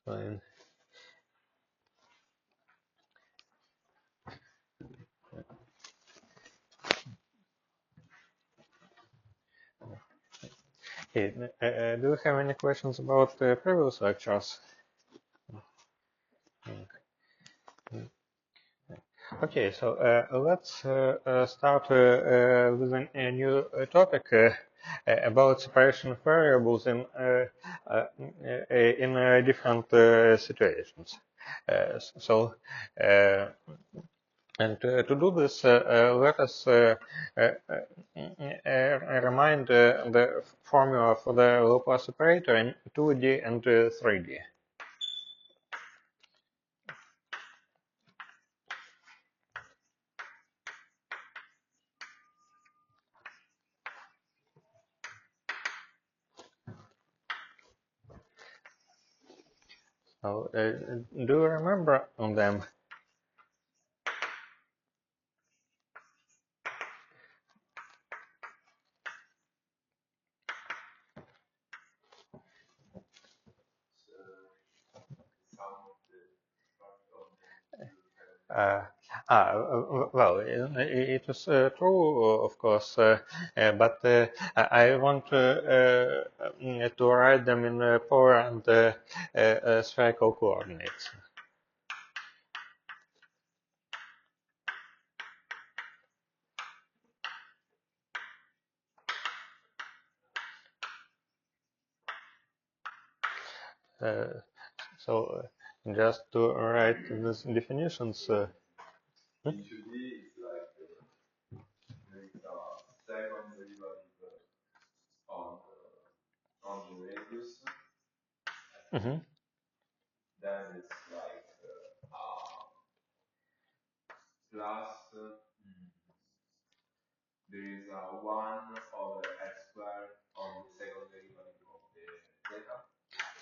Fine. Okay. Do you have any questions about the previous lectures? Okay, so let's start with a new topic about separation of variables in different situations. So, and to do this, let us remind the formula for the Laplace operator in 2D and 3D. So, do you remember on them? Uh, well, it is true, of course, but I want to write them in polar and spherical coordinates. So just to write these definitions. Mm-hmm.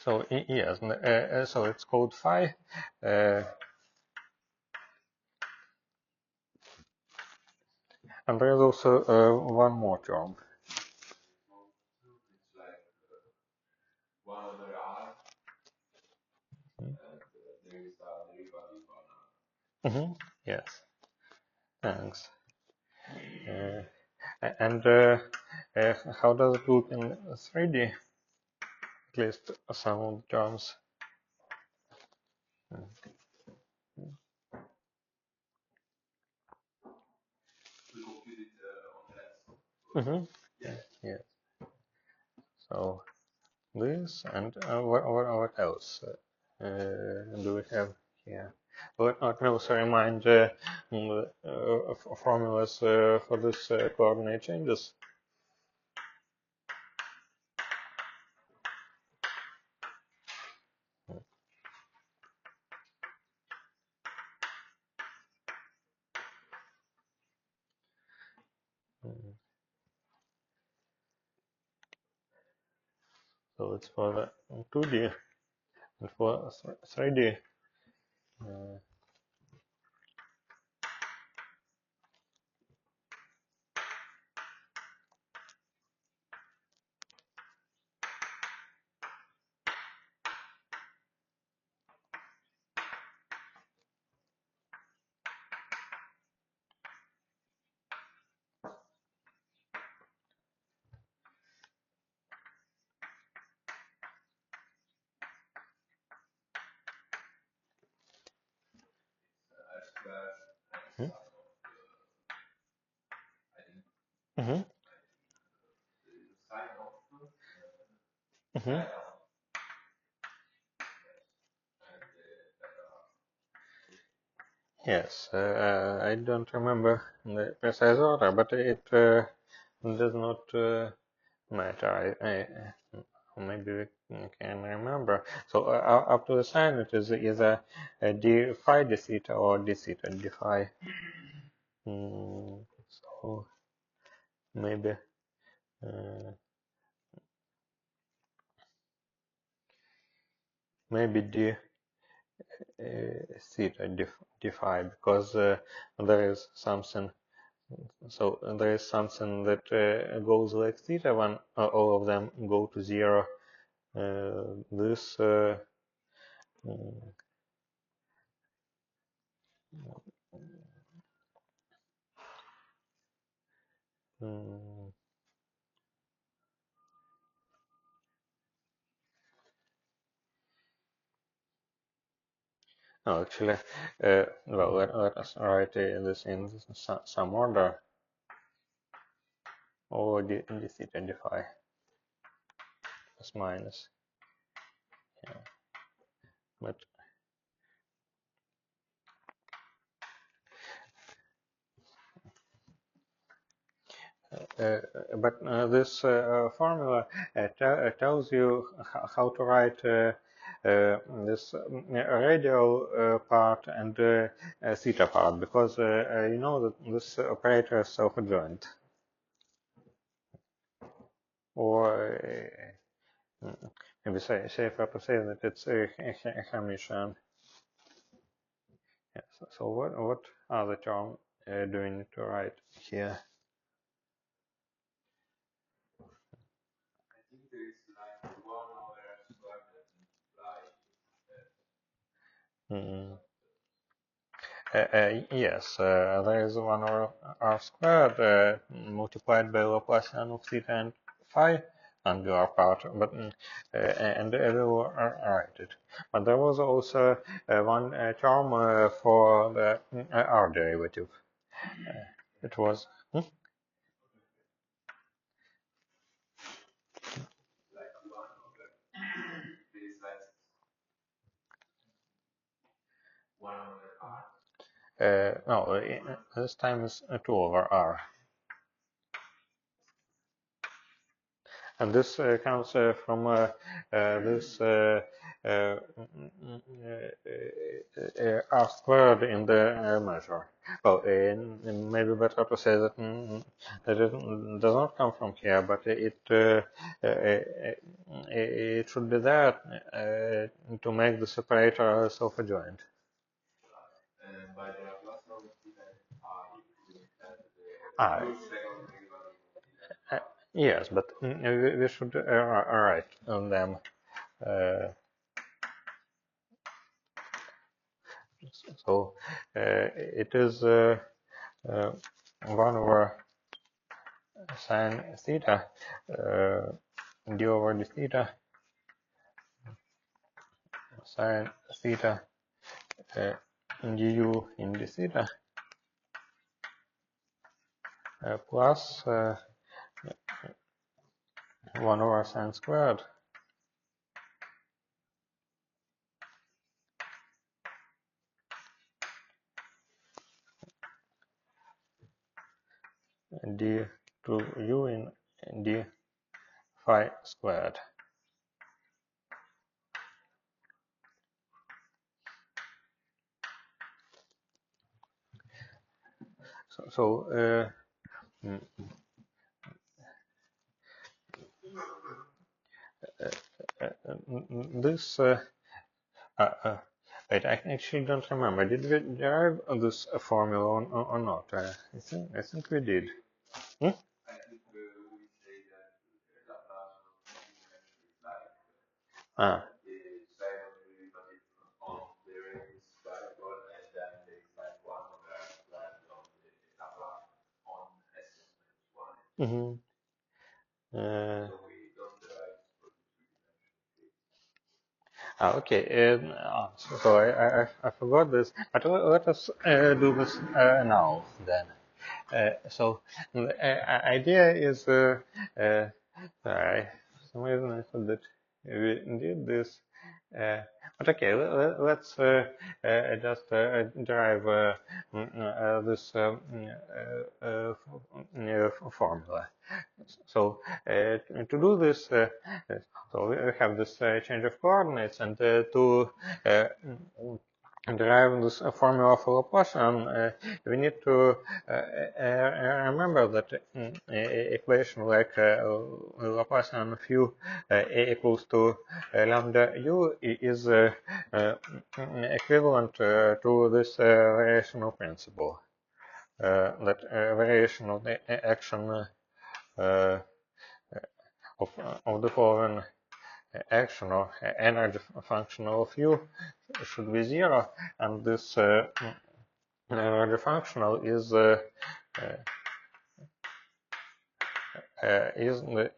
So yes, so it's called phi. And there is also one more term. Mm-hmm. Yes, thanks. Uh, and how does it look in 3D? At least some of the terms. Mm-hmm. Yes. So this and what else do we have here? Let me also remind formulas for this coordinate changes. So it's for the 2D and for 3D. Mm-hmm. Mm-hmm. Yes, I don't remember the precise order, but it does not matter. Maybe we can remember. So up to the sign, it is either d phi d theta or d theta d phi. So maybe uh, maybe d theta d phi, because there is something. So there is something that goes like theta when all of them go to 0. This Mm, mm. No, actually, well, let us write this in some order, or d theta d phi plus minus. Yeah. But uh, this formula tells you how to write this radial part and theta part, because you know that this operator is self-adjoint, or maybe say if I say that it's Hermitian. Yeah, so what other term do we need to write here? Mm. Yes, there is 1 over r squared multiplied by Laplacian of theta and phi angular part, but and we will write it. But there was also one term for the r derivative. It was no, this time is 2 over r. And this comes from this r squared in the measure. Well, maybe better to say that, that it does not come from here, but it should be there to make the separator self-adjoint. Ah, yes, but we should write on them. Uh, so it is 1 over sine theta d over d theta sine theta du in d theta plus 1 over sine squared d to u in d phi squared. So, mm, this wait, I actually don't remember. Did we derive this formula or not? I think we did. Hmm? Ah. Mm-hmm. Uh, okay. So I forgot this, but let us do this now then. So the idea is sorry, for some reason I thought that we did this. But okay, let's just derive this formula. So to do this, so we have this change of coordinates, and to derive this formula for Laplacian, we need to remember that equation like Laplacian of u equals to lambda u is equivalent to this variational principle. That variation of the action of the following action or energy function of u should be 0, and this energy functional is the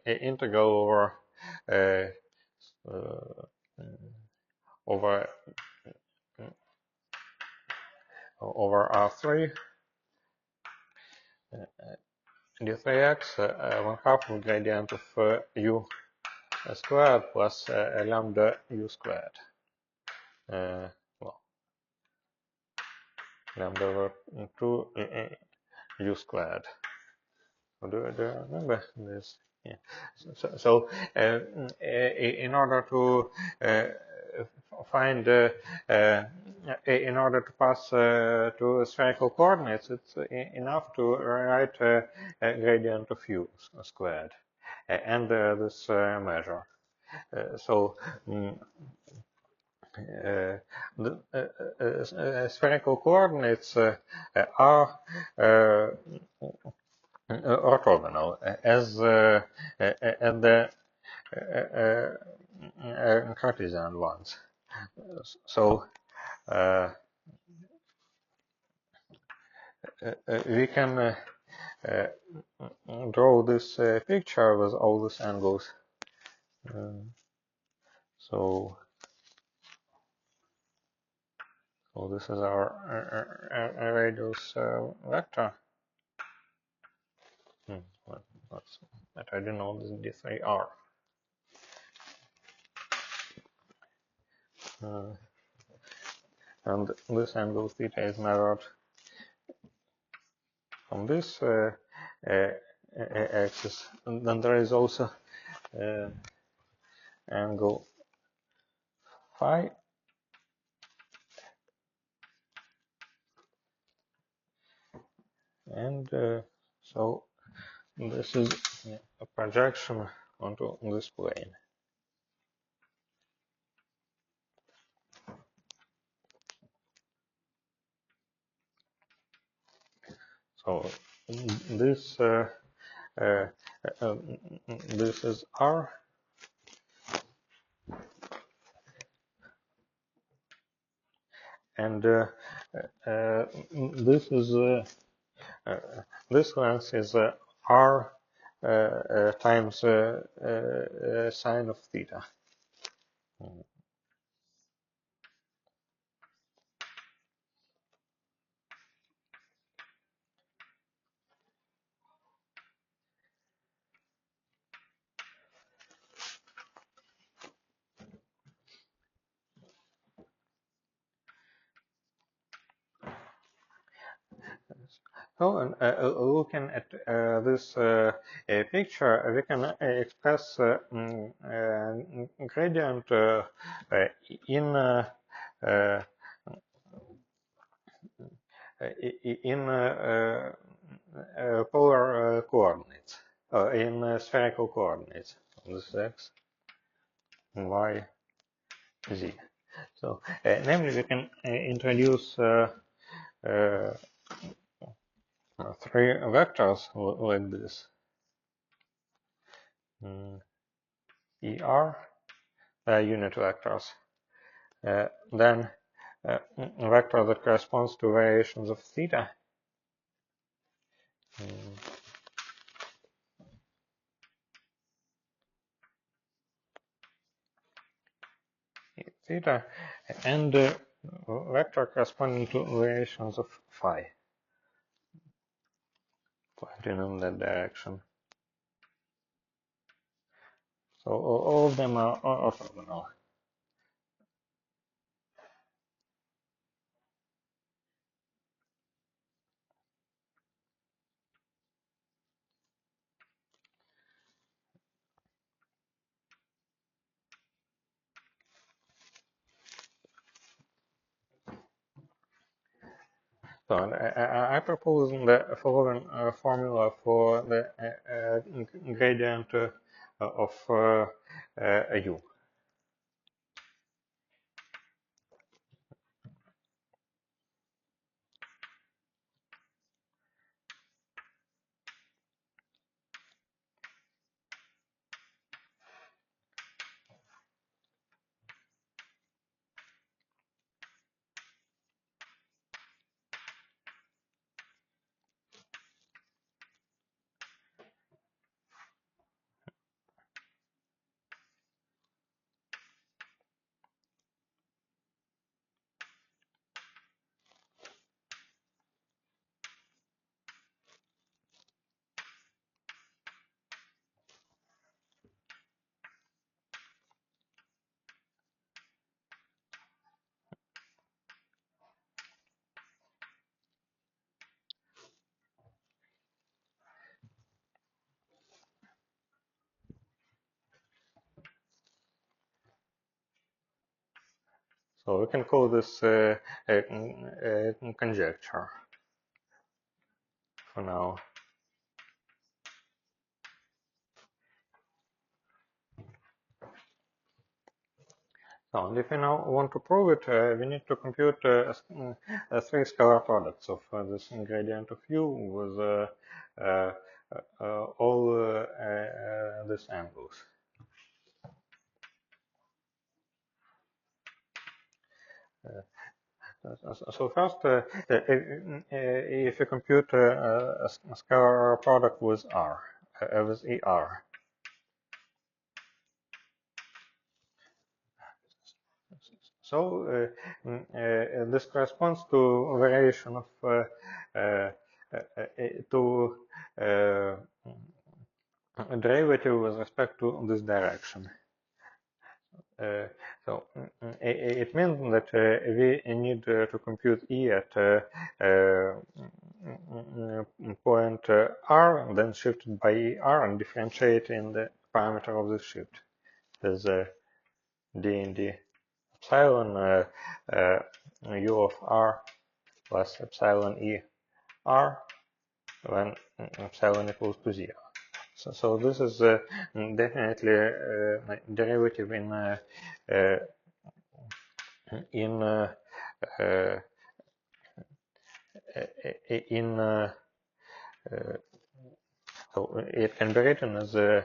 integral uh, uh, over over R3 d3x 1/2 of gradient of u squared plus lambda u squared. Well, lambda over 2 u squared. Do you remember this? Yeah. So in order to find, in order to pass to spherical coordinates, it's enough to write a gradient of u squared and this measure. So the spherical coordinates are orthogonal as the Cartesian ones. So we can draw this picture with all these angles. So this is our radius vector. But I don't know this d3r. And this angle theta is measured from this axis. And then there is also angle phi, and so this is a projection onto this plane. So this this is R, and this is this length is R times sine of theta. So, and looking at this picture, we can express gradient in polar coordinates, in spherical coordinates. This is x, y, z. So, namely, we can introduce three vectors like this. ER, unit vectors. Then a vector that corresponds to variations of theta. Theta, and vector corresponding to variations of phi, pointing in that direction. So all of them are orthogonal. So I propose the following formula for the gradient of u. So we can call this a conjecture for now. So, and if we now want to prove it, we need to compute three scalar products of this gradient of u with uh, all these angles. So first, if you compute a scalar product with R, with ER, so this corresponds to variation of to a derivative with respect to this direction. Uh, so it means that we need to compute E at point R, then shifted by ER and differentiate in the parameter of the shift. There's d and d epsilon u of R plus epsilon E R when epsilon equals to 0. So this is definitely a derivative in in so it can be written as d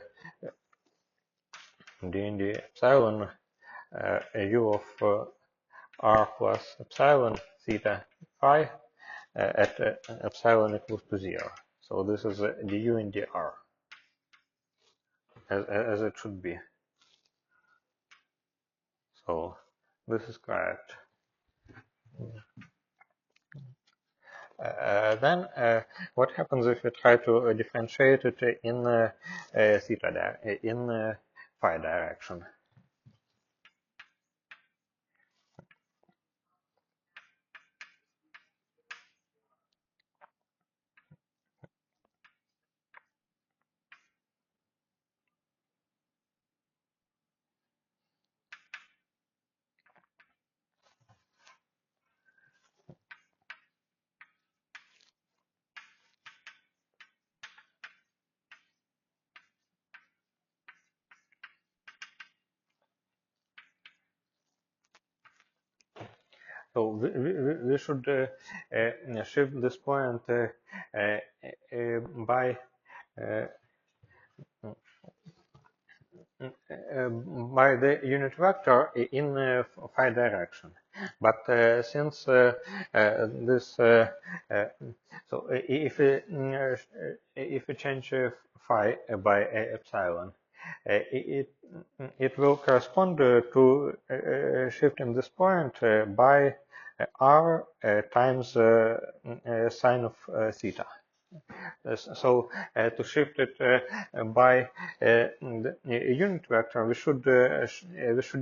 and d epsilon u of R plus epsilon theta phi at epsilon equals to 0. So this is du and dr as it should be. So this is correct. Then what happens if we try to differentiate it in in phi direction? So we should shift this point by uh, by the unit vector in phi direction. But since this, so if we change phi by epsilon, it will correspond to shifting this point by r times sine of theta. So to shift it by the unit vector, we should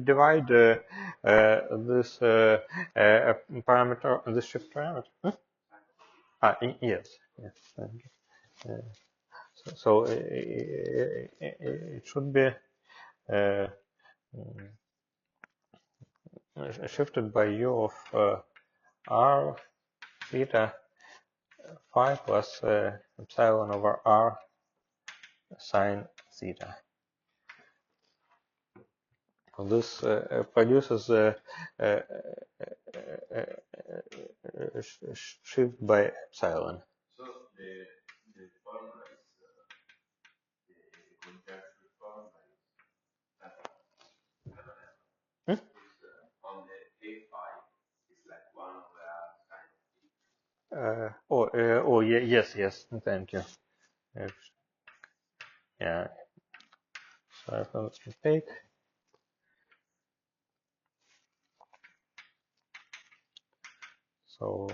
divide this parameter, this shift parameter. Yes, yes. So it should be uh, shifted by u of r theta phi plus epsilon over r sine theta. This produces uh, shift by epsilon. So the formula is the conjecture formula is on the a phi is like 1 over sine. Oh, yes, yes, thank you. Yeah, sorry for this mistake. So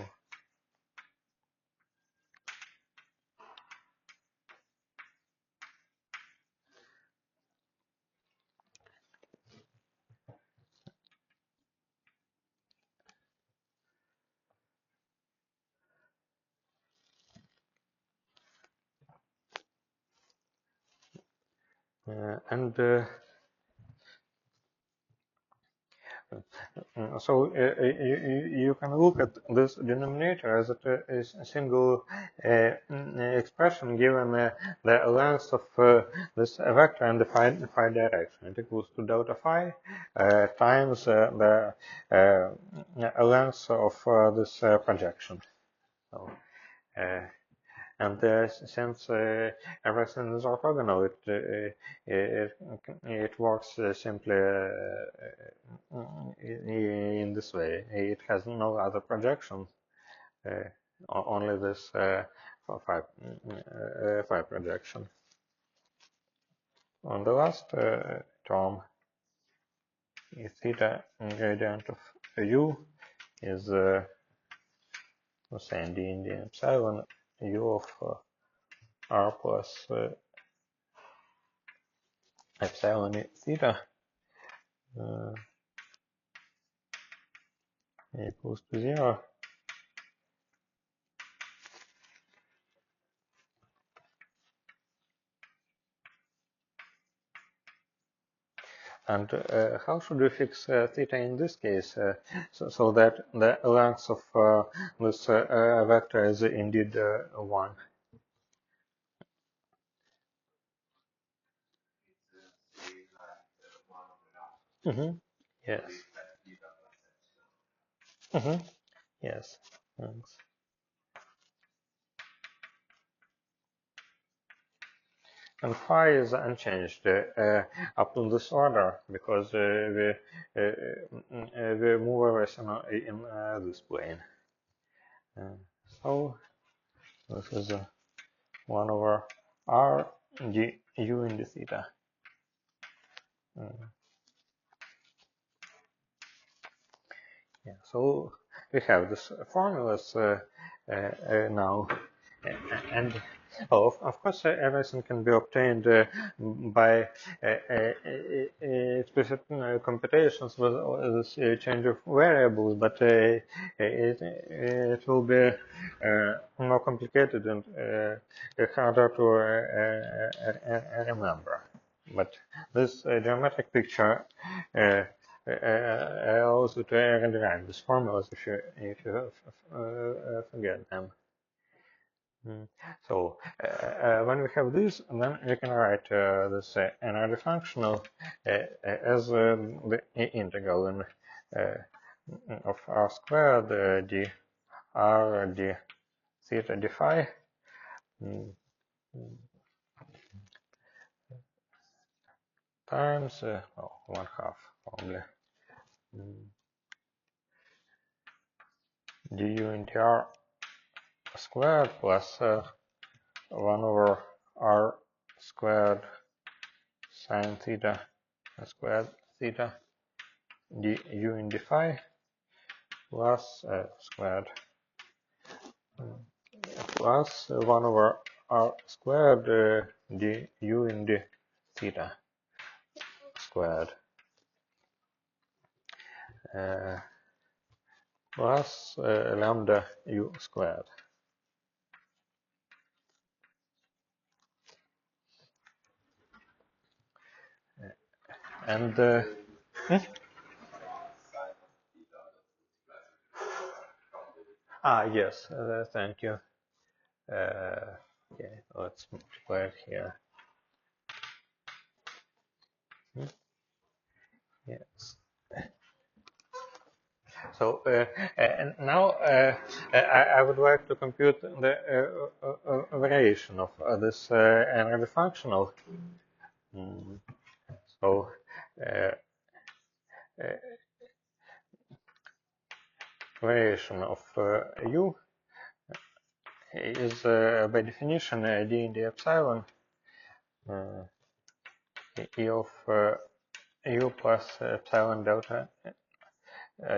and So you can look at this denominator as a single expression given the length of this vector in the phi direction. It equals to delta phi times the length of this projection. So, and since everything is orthogonal, it works simply in this way. It has no other projection, only this phi projection. On the last term, theta gradient of u is let's say d in the epsilon u of r plus epsilon theta equals to 0. And how should we fix theta in this case so that the length of this vector is indeed 1? Mm-hmm. Yes. Mm-hmm. Yes. Thanks. And phi is unchanged up to this order because we move everything in this plane. So this is 1 over r d u in the theta. Yeah, so we have this formulas now, and of course everything can be obtained by explicit computations with this change of variables, but it will be more complicated and harder to remember. But this geometric picture also to rederive these formulas if you forget them. So when we have this, then we can write this energy functional as the integral in, of r squared d r d theta d phi times 1/2 probably du into r squared plus 1 over r squared sine theta squared theta du in d phi plus squared plus 1 over r squared du in d theta squared plus lambda u squared. And yes, thank you. Okay, let's multiply it here. Yes. So and now I would like to compute the variation of this energy functional. So variation of u is by definition d in the epsilon e of u plus epsilon delta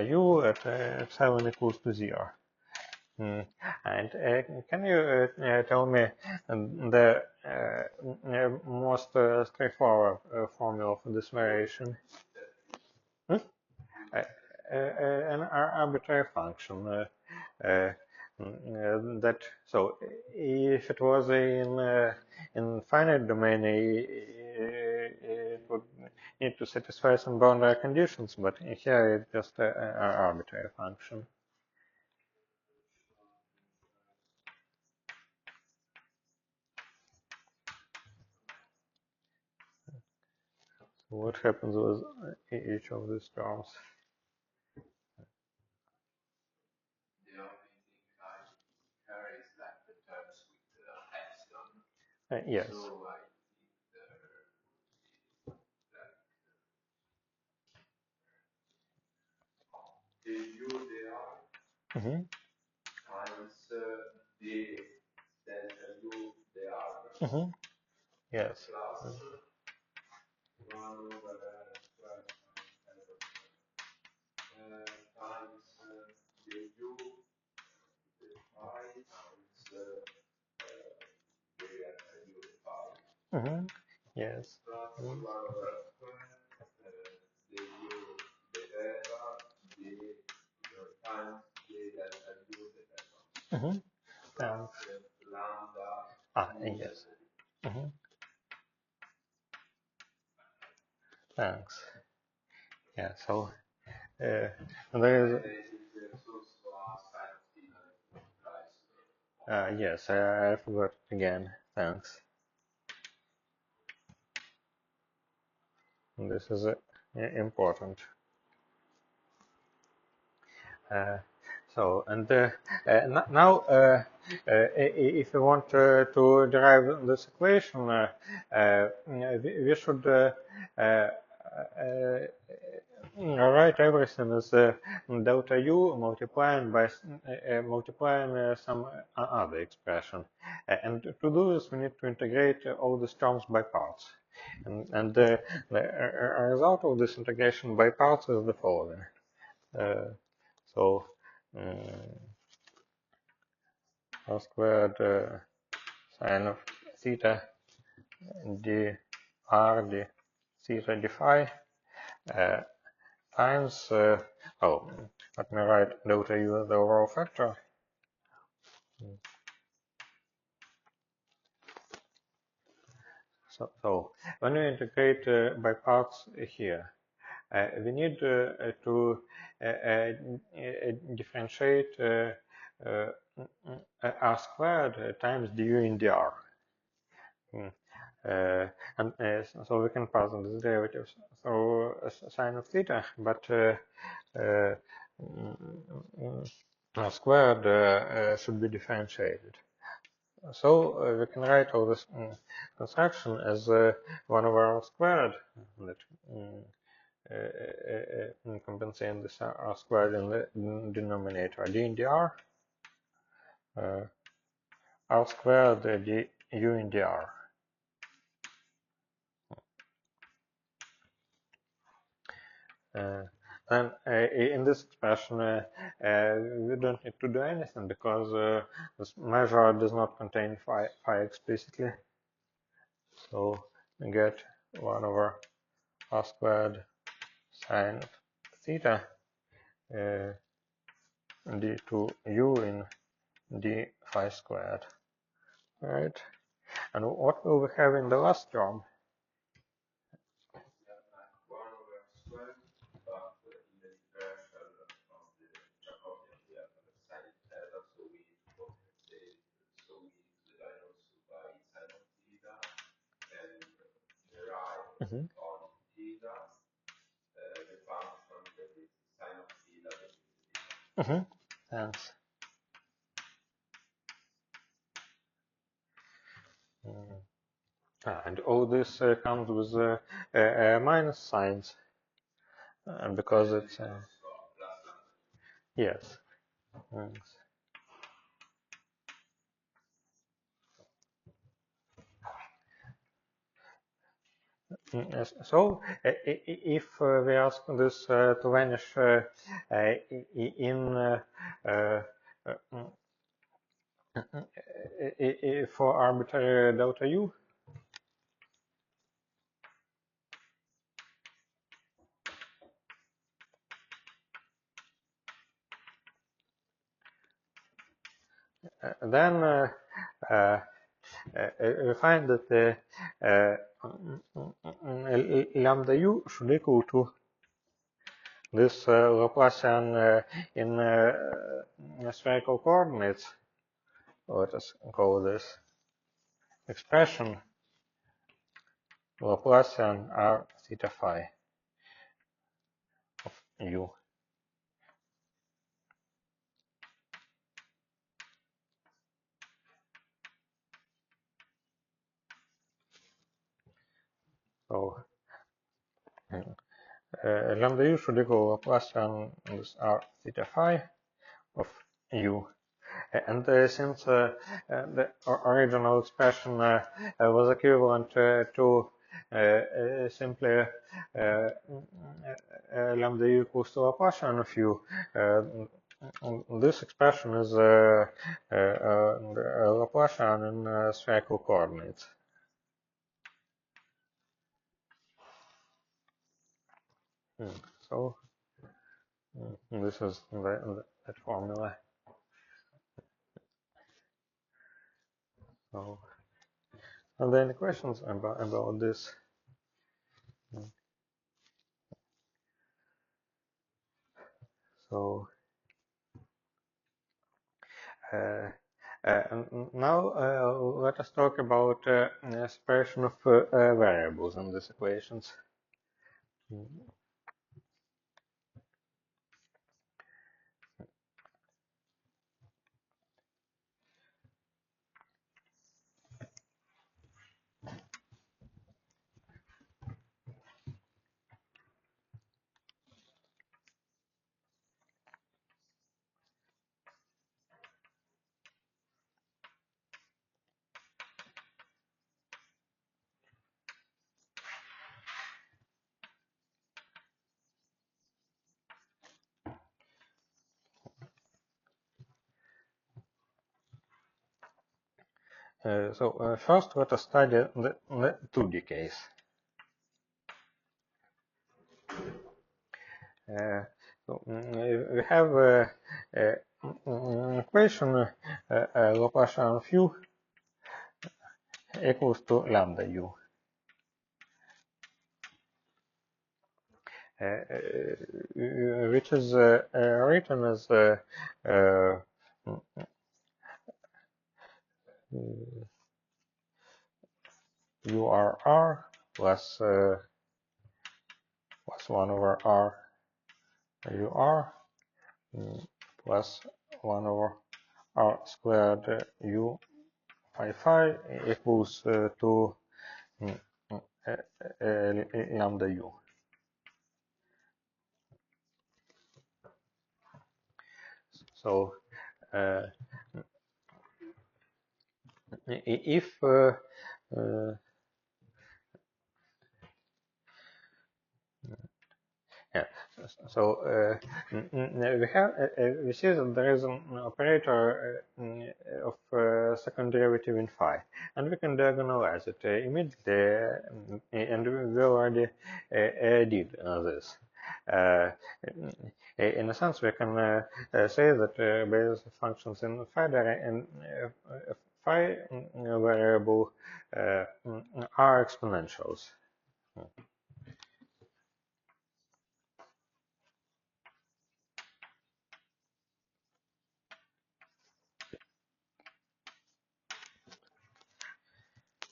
u at epsilon equals to 0. And can you tell me the most straightforward formula for this variation? An arbitrary function that so if it was in finite domain, it would need to satisfy some boundary conditions, but here it's just an arbitrary function. So what happens with each of these terms? Yes. Mm-hmm. Mm-hmm. Yes. Mm-hmm. Yes. Mm-hmm. Thanks. Yes. Mm-hmm. Thanks. Yeah. So there is. Yes, I forgot again. Thanks. This is important. Uh, so, and now, if you want to derive this equation, we should write everything as delta u multiplying some other expression. And to do this, we need to integrate all these terms by parts. And the result of this integration by parts is the following. So r squared sine of theta d r d theta d phi times, let me write delta u as the overall factor. So when we integrate by parts here, we need to differentiate r squared times du in dr. And so we can pass on these derivatives. So sine of theta, but r squared should be differentiated. So we can write all this construction as 1 over r squared, that compensating this r squared in the denominator, d in dr, r squared d u in dr. Then in this expression, we don't need to do anything because this measure does not contain phi explicitly. So we get 1 over r squared sine theta d to u in d phi squared. Right? And what will we have in the last term? Mm-hmm. Mm-hmm. Thanks. And all this comes with minus signs because it's yes. Thanks. Yes. So if we ask this to vanish in for arbitrary delta u, then we find that lambda u should equal to this Laplacian in spherical coordinates. Let us call this expression Laplacian r theta phi of u. So lambda u should equal Laplacian this r theta phi of u. And since the original expression was equivalent to simply lambda u equals to Laplacian of u, this expression is Laplacian in spherical coordinates. So this is that formula. So, are there any questions about this? So now let us talk about separation of variables in these equations. So first let us study the 2D case. So we have equation Laplacian of u equals to lambda u. Which is written as urr plus 1 over r ur plus 1 over r squared u phi equals to lambda u. So if yeah, so we see that there is an operator of second derivative in phi, and we can diagonalize it immediately, and we already did this. In a sense, we can say that basis functions in phi variable are exponentials.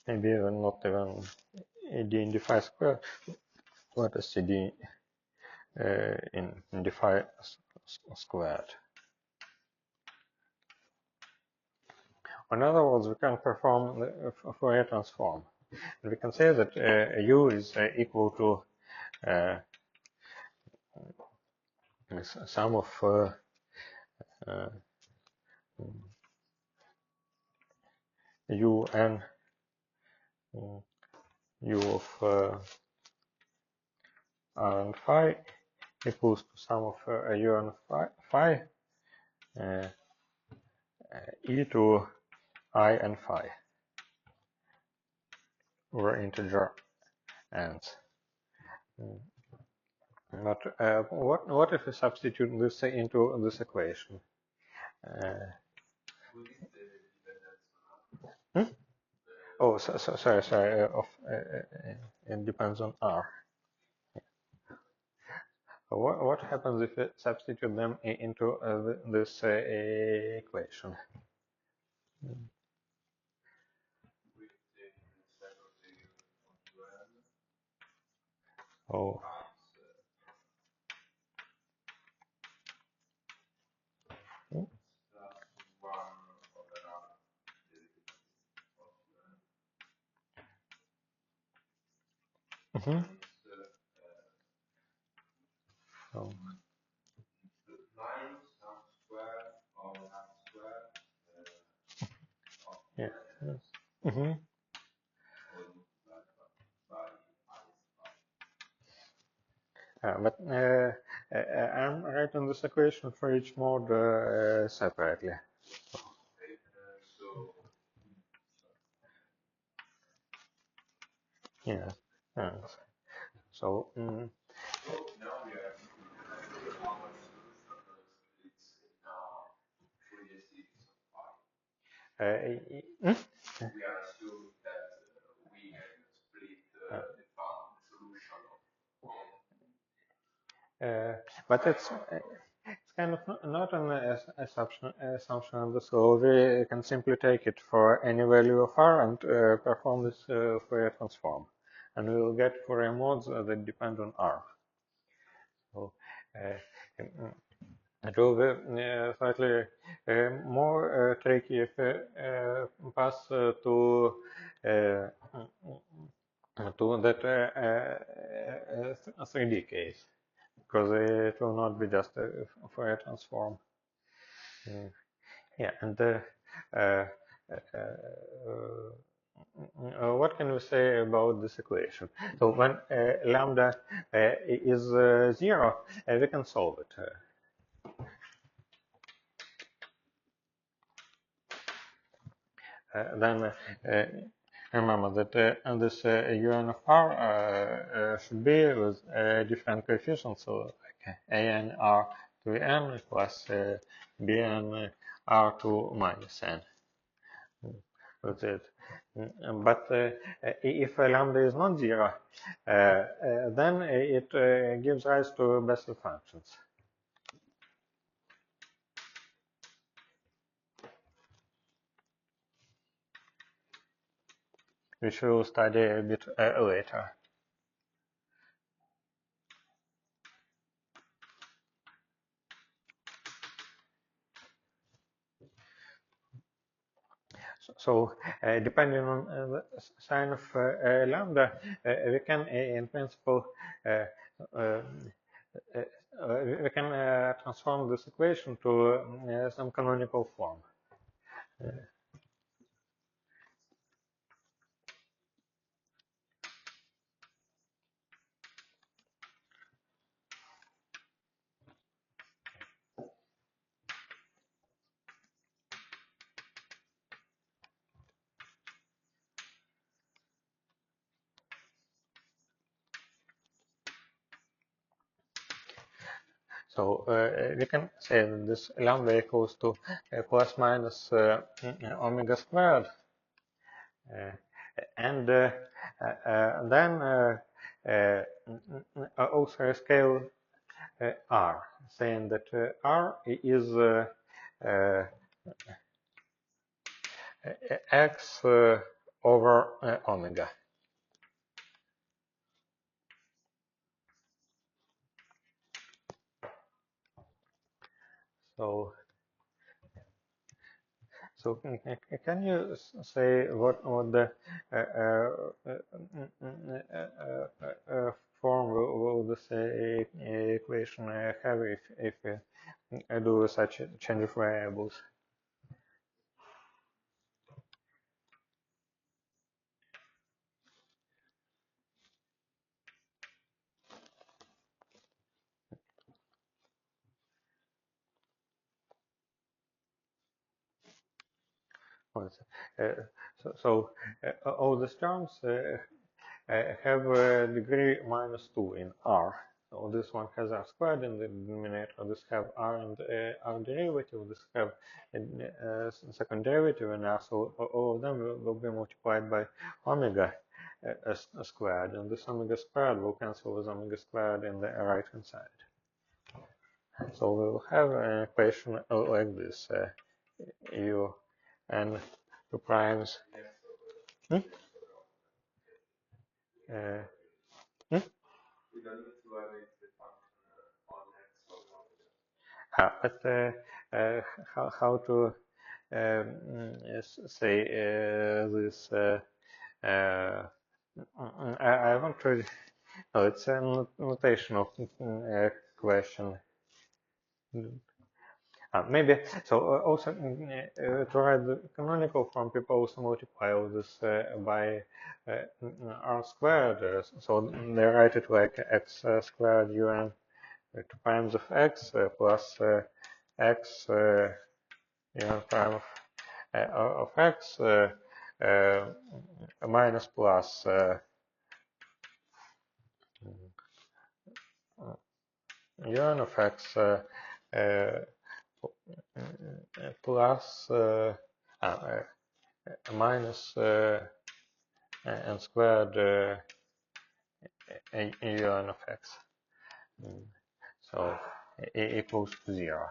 Maybe even not even d in d phi squared. What is d in d phi squared? In other words, we can perform the Fourier transform. And we can say that u is equal to sum of u n u of r and phi equals to sum of u and phi e to I and phi over integer n's. But what if we substitute this into this equation? Hmm? Oh, sorry. It depends on R. What happens if you substitute them into this equation? Oh. Mm-hmm. Oh. Yeah. Mm-hmm. But I'm writing this equation for each mode separately. Yeah. Yeah. So, mm, uh, but it's kind of not an assumption of the so we can simply take it for any value of R and perform this Fourier transform, and we will get Fourier modes that depend on R. So it will be slightly more tricky if we pass uh, to that 3D case, because it will not be just a Fourier transform. Yeah, and uh, what can we say about this equation? So when lambda is 0, we can solve it. Then remember that this un of r should be with different coefficients, so like an r to n plus bn r to minus n. That's it. But if lambda is not zero, then it gives rise to Bessel functions, which we'll study a bit later. So, depending on the sign of lambda, we can, in principle, uh, uh, we can transform this equation to some canonical form. So we can say that this lambda equals to plus minus omega squared, and then also scale r, saying that r is uh, x over omega. So, so can you say what the uh, uh, form will this equation have if I do such a change of variables? So all these terms have degree minus 2 in R. So this one has r squared in the denominator, this have r and r derivative, this have second derivative in r, so all of them will be multiplied by omega squared, and this omega squared will cancel with omega squared in the right hand side. So we will have an equation like this, u and 2 primes. Hmm? Hmm? But how to say this? I want to. No, it's a notational question. Maybe so. Also, to write the canonical form, people also multiply all this by r squared. So they write it like x squared un 2 primes of x plus x un prime of x uh, minus plus un of x plus minus n squared un of x. So equals to 0.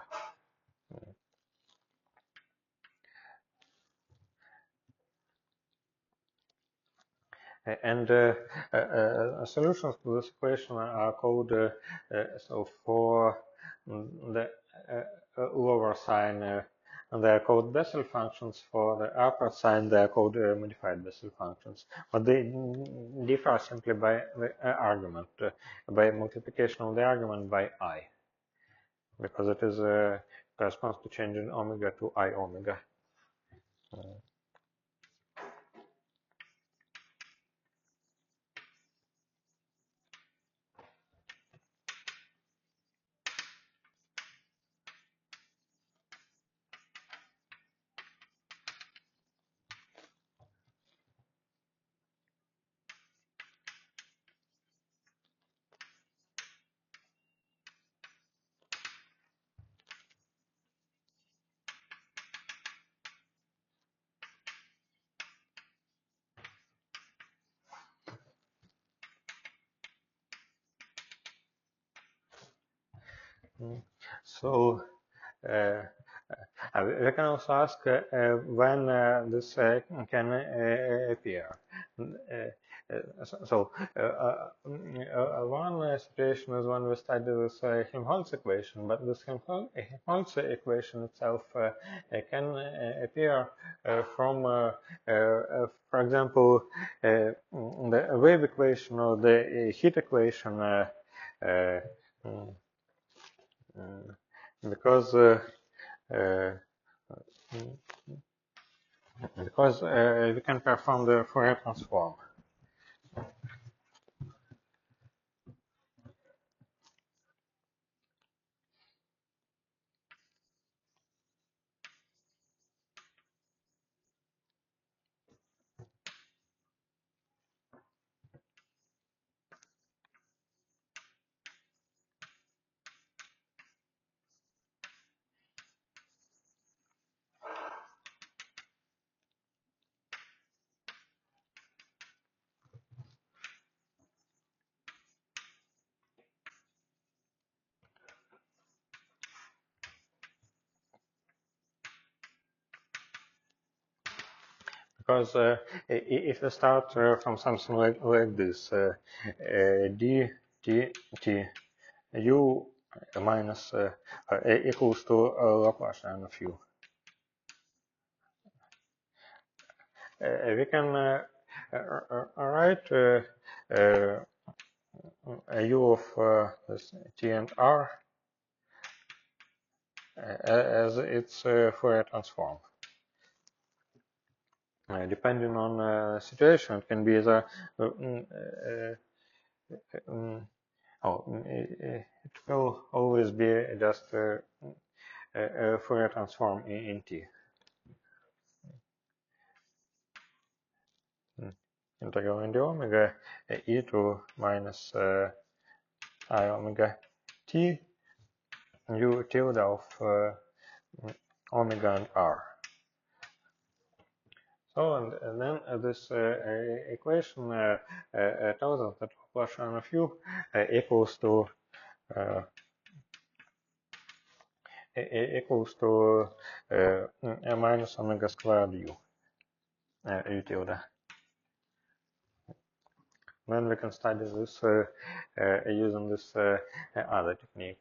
And solutions to this equation are called, so for the lower sign, they are called Bessel functions. For the upper sign, they are called modified Bessel functions. But they differ simply by the argument, by multiplication of the argument by I, because it is corresponds to changing omega to I omega. So we can also ask when this can appear. One situation is when we study this Helmholtz equation, but this Helmholtz equation itself can appear from, for example, the wave equation or the heat equation, mm, because we can perform the Fourier transform. Because if we start from something like this, d t t u minus equals to Laplacian of u, we can write u of this t and r as its Fourier transform. Depending on situation, it can be either it will always be just a Fourier transform in T. Integral in the omega e to minus I omega t u tilde of omega and r. So and then this equation tells us that Laplacian of u equals to minus omega squared u u tilde. Then we can study this using this other technique.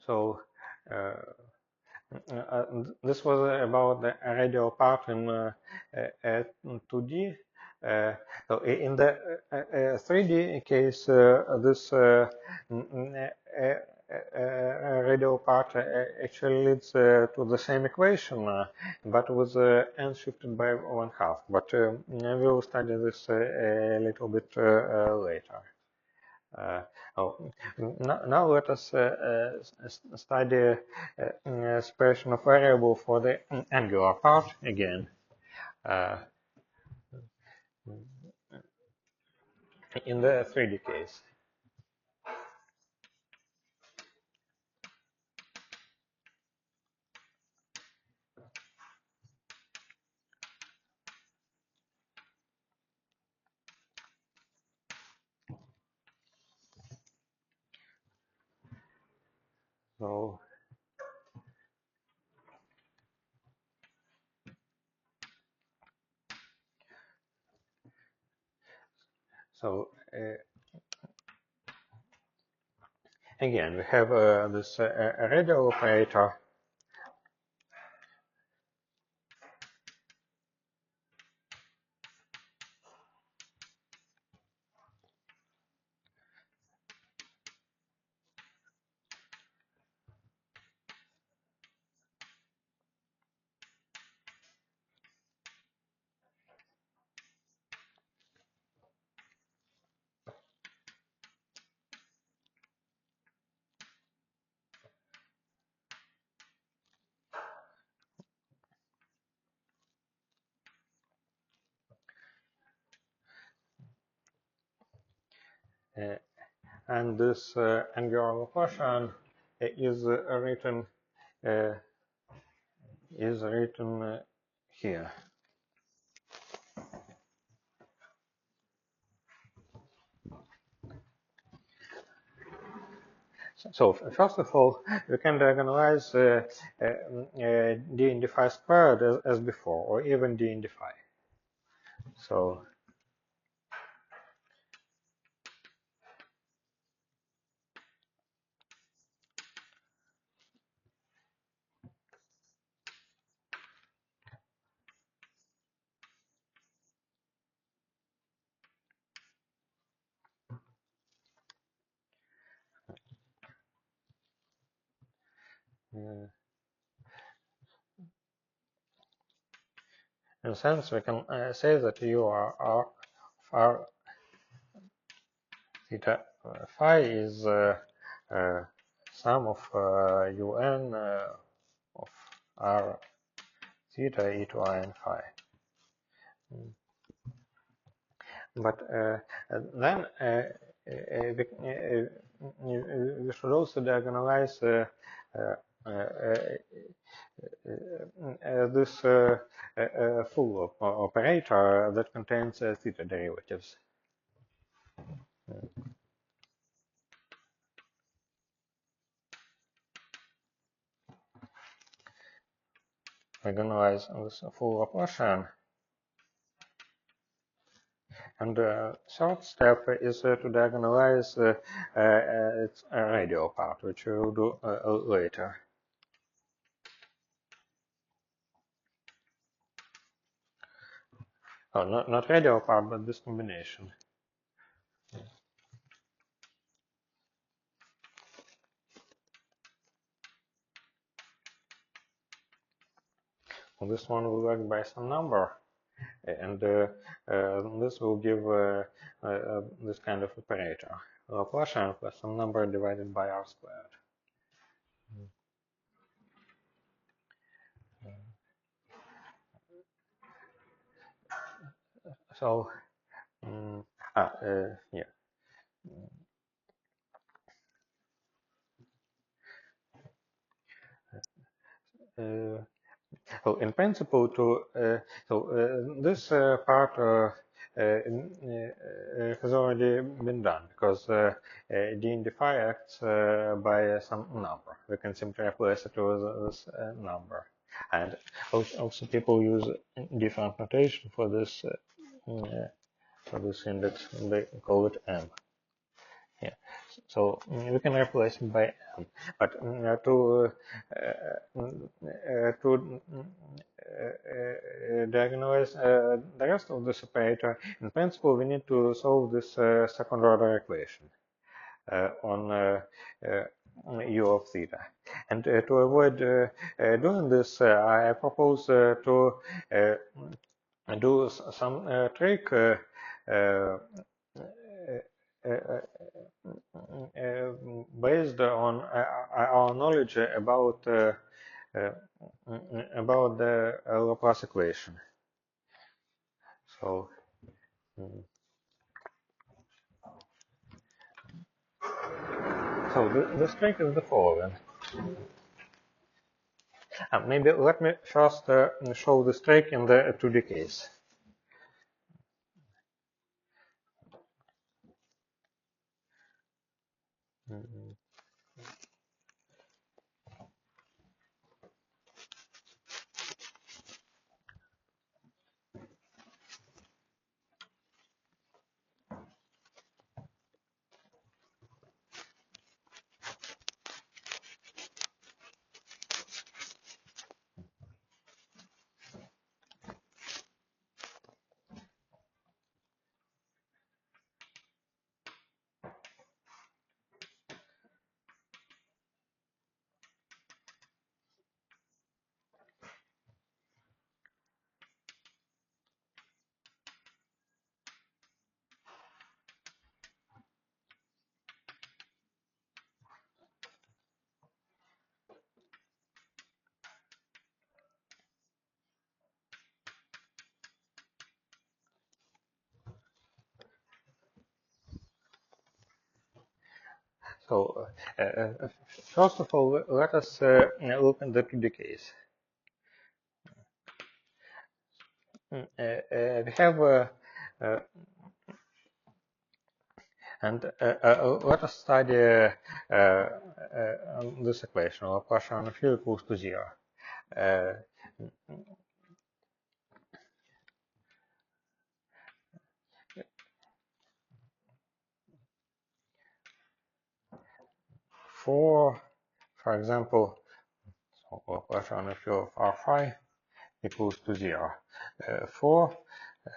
So this was about the radial part in 2D. So in the 3D case, this radial part actually leads to the same equation, but with n shifted by 1/2. But we will study this a little bit later. Now let us study expression of variable for the angular part again. In the 3D case. So again, we have this radial operator. And this angular Laplacian is written here. So first of all, we can diagonalize d in d phi squared as before, or even d in d phi. So in a sense, we can say that u r theta phi is sum of un of r theta e to I n phi. But then we should also diagonalize this full operator that contains theta derivatives. Diagonalize this full Laplacian. And the third step is to diagonalize its radial part, which we will do later. Oh, not radial part, but this combination. Well, this one will work by some number, and this will give this kind of operator, Laplacian plus some number divided by r squared. So yeah. Uh, so in principle, this part has already been done because d acts by some number. We can simply replace it with this number, and also people use different notation for this index. They call it m. Yeah, so we can replace it by m, but to diagonalize the rest of this operator, in principle, we need to solve this second order equation on u of theta. And to avoid doing this, I propose to do some trick uh, uh, based on our knowledge uh, about the Laplace equation. So, the trick is the following. Maybe let me first show this trick in the 2D case. So, first of all, let us look at the 2D case. We have uh, and let us study this equation, Laplace of u equals to 0. Uh, for example, Laplace of u of r phi equals to 0. For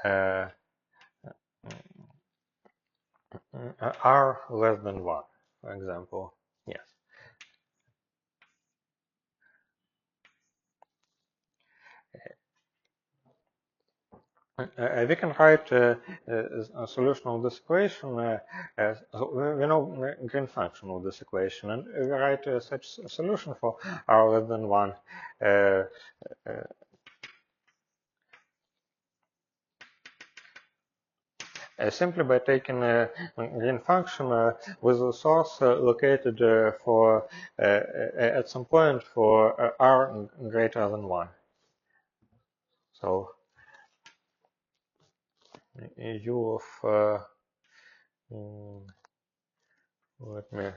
uh, r less than 1, for example. Yes. We can write a solution of this equation. So we know the green function of this equation, and we write such a solution for r less than 1. Simply by taking a green function with a source located for at some point for r greater than 1. So u of let me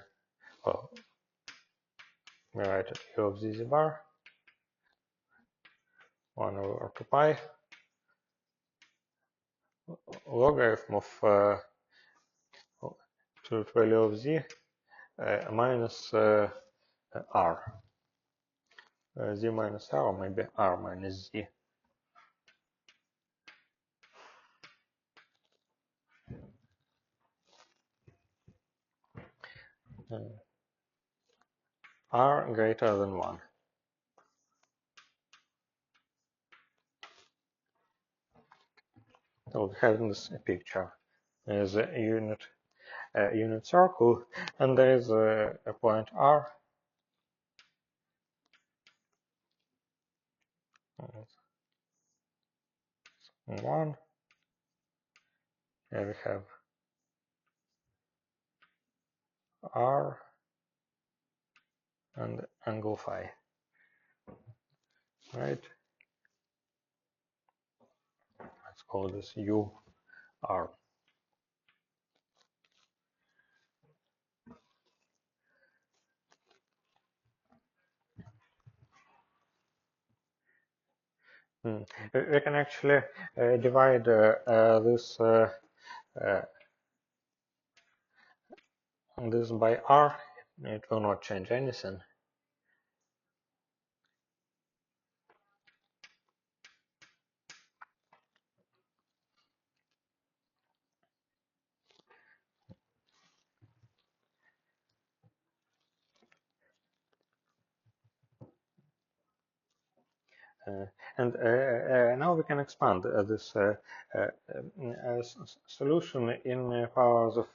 well, write it u of z bar 1 over 2 pi logarithm of truth value of z minus r. Z minus r, or maybe r minus z. R greater than 1. So we have this picture. There's a unit circle, and there is a point R. 1, Here we have r and angle phi, right? Let's call this u r. We can actually divide this by r. It will not change anything. And now we can expand this solution in powers of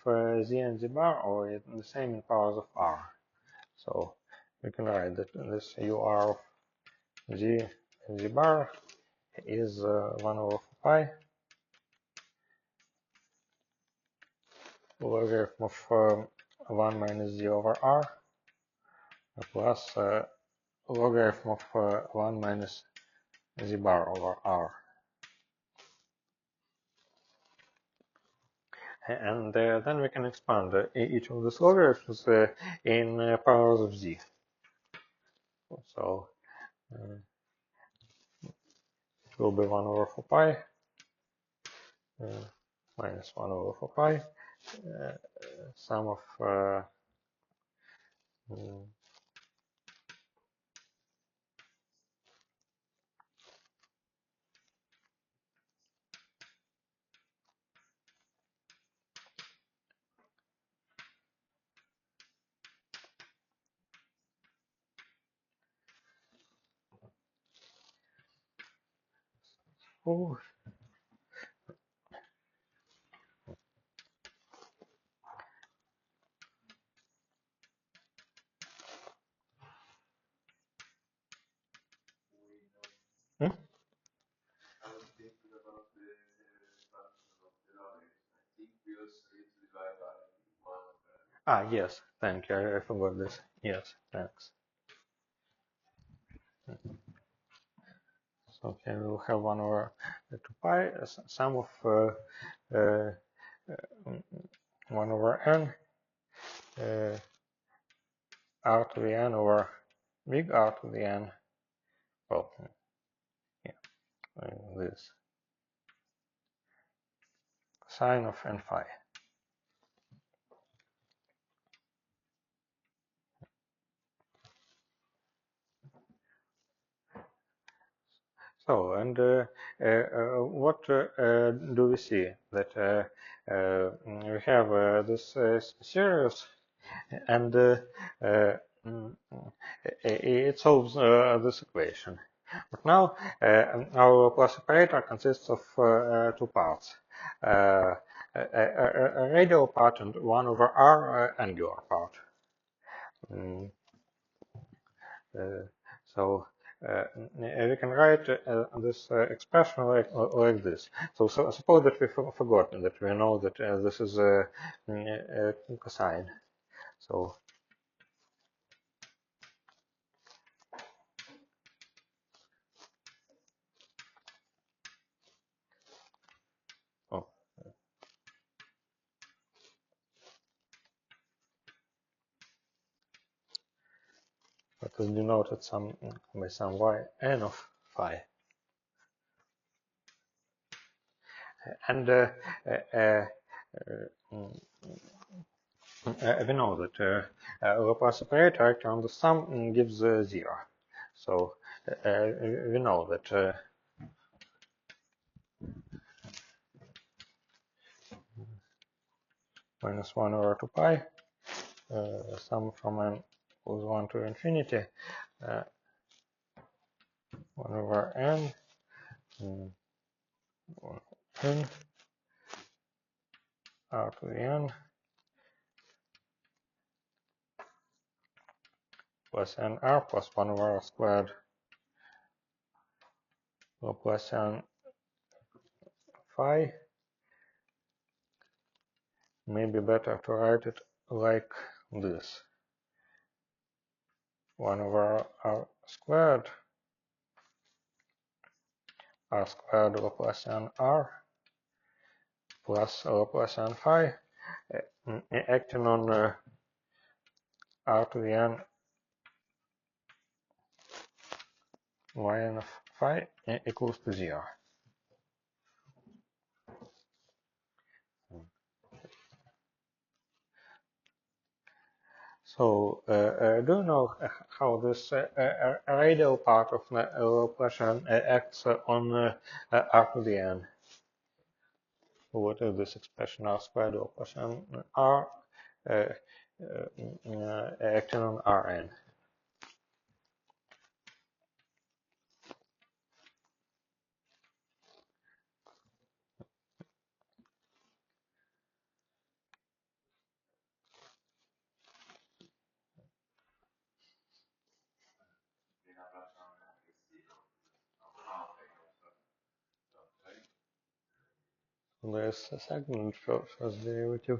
z and z bar, or the same in powers of r. So we can write that this ur of z and z bar is 1 over 4 pi logarithm of 1 minus z over r plus logarithm of 1 minus z bar over r. And then we can expand each of these logarithms in powers of z. So it will be 1 over 4 pi minus 1 over 4 pi sum of oh, hmm? Yes, thank you. I forgot this. Yes, thanks. So here we'll have 1 over 2 pi, sum of 1 over n r to the n over big R to the n. Well, yeah, this sine of n phi. So, and what do we see? That we have this series, and it solves this equation. But now our plus operator consists of two parts. A radial part and 1 over r angular part. So we can write this expression like this. So suppose that we forgot that we know that this is a cosine. So oh, that is denoted by some y n of phi. And we know that Laplace operator actually on the sum gives 0. So we know that minus 1 over 2 pi sum from n equals 1 to infinity 1 over n 1 n r to the n plus nr plus 1 over r squared Laplacian phi maybe better to write it like this: 1 over r squared Laplacian r plus Laplacian phi acting on r to the n yn of phi equals to 0. So, do you know how this radial part of the Laplacian acts on r to the n? What is this expression r squared Laplacian r acting on Rn? There's a second first derivative.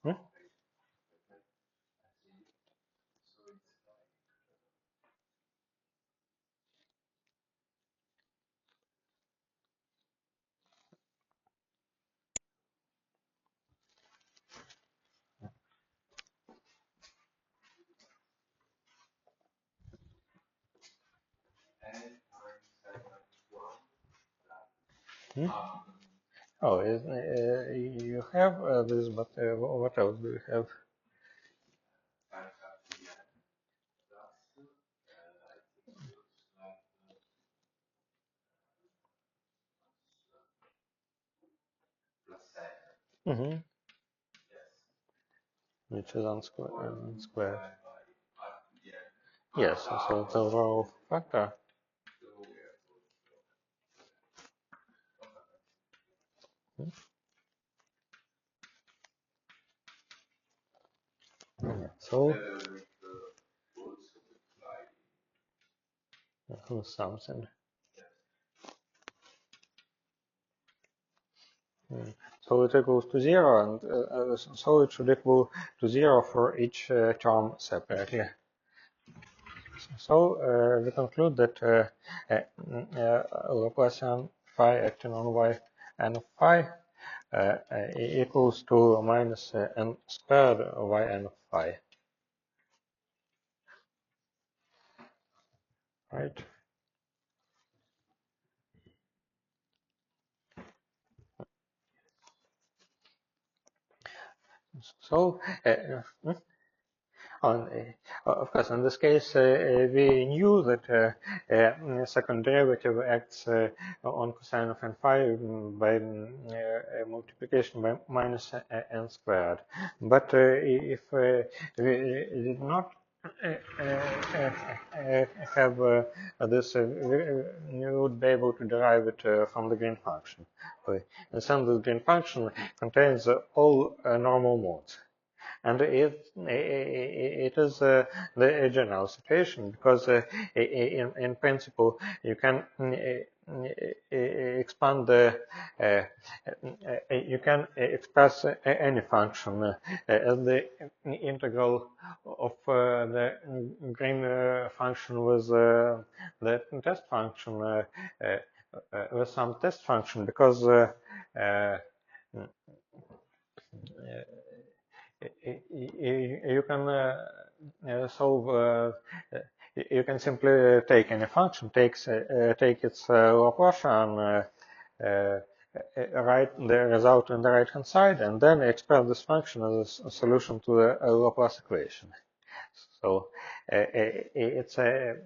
Hmm? Hmm? Oh, you have this, but what else do you have? Mm-hmm. Which is unsquared. Yes, so it's a row factor. So something. So it equals to 0, and so it should equal to 0 for each term separately. So we conclude that Laplacian phi acting on yn of phi equals to minus n squared yn of phi. Right? So, of course, in this case, we knew that second derivative acts on cosine of n phi by multiplication by minus n squared. But if we did not have this, we would be able to derive it from the Green function. In some, the Green function contains all normal modes. And it is the general situation, because in principle you can expand you can express any function as the integral of the Green function with the test function with some test function, because you can solve. You can simply take any function, take its Laplacian, write the result on the right hand side, and then express this function as a solution to the Laplace equation. So it's an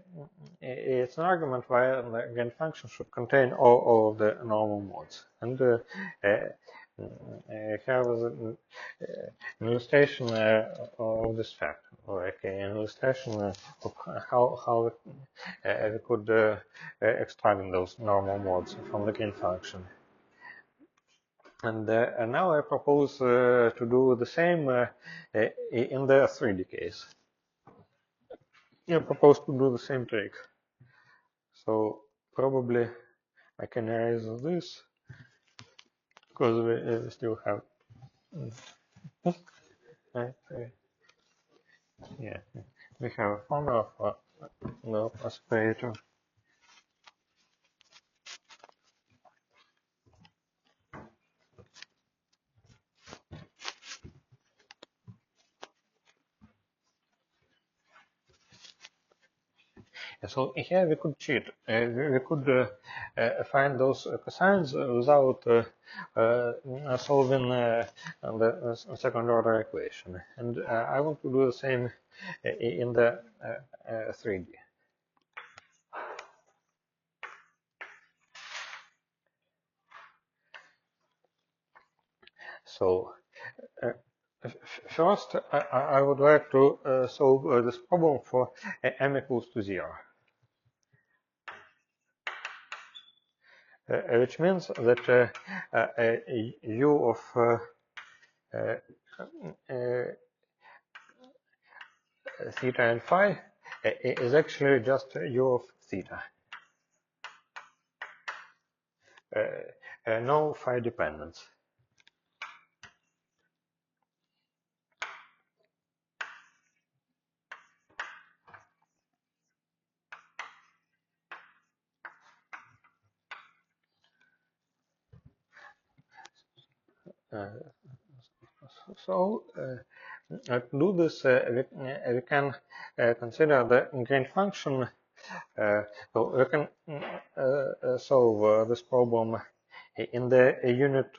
argument why the Green function should contain all of the normal modes. And here is an illustration of this fact, like an illustration of how we could extract those normal modes from the Green function. And now I propose to do the same in the 3D case. I propose to do the same trick. So probably I can erase this because we still have yeah, we have a formula for the separator. So here we could cheat. We could find those cosines without solving the second order equation. And I want to do the same in the 3D. So first, I would like to solve this problem for m equals to 0. Which means that u of theta and phi is actually just u of theta. No phi dependence. So to do this, we can consider the gain function. So we can solve this problem in the unit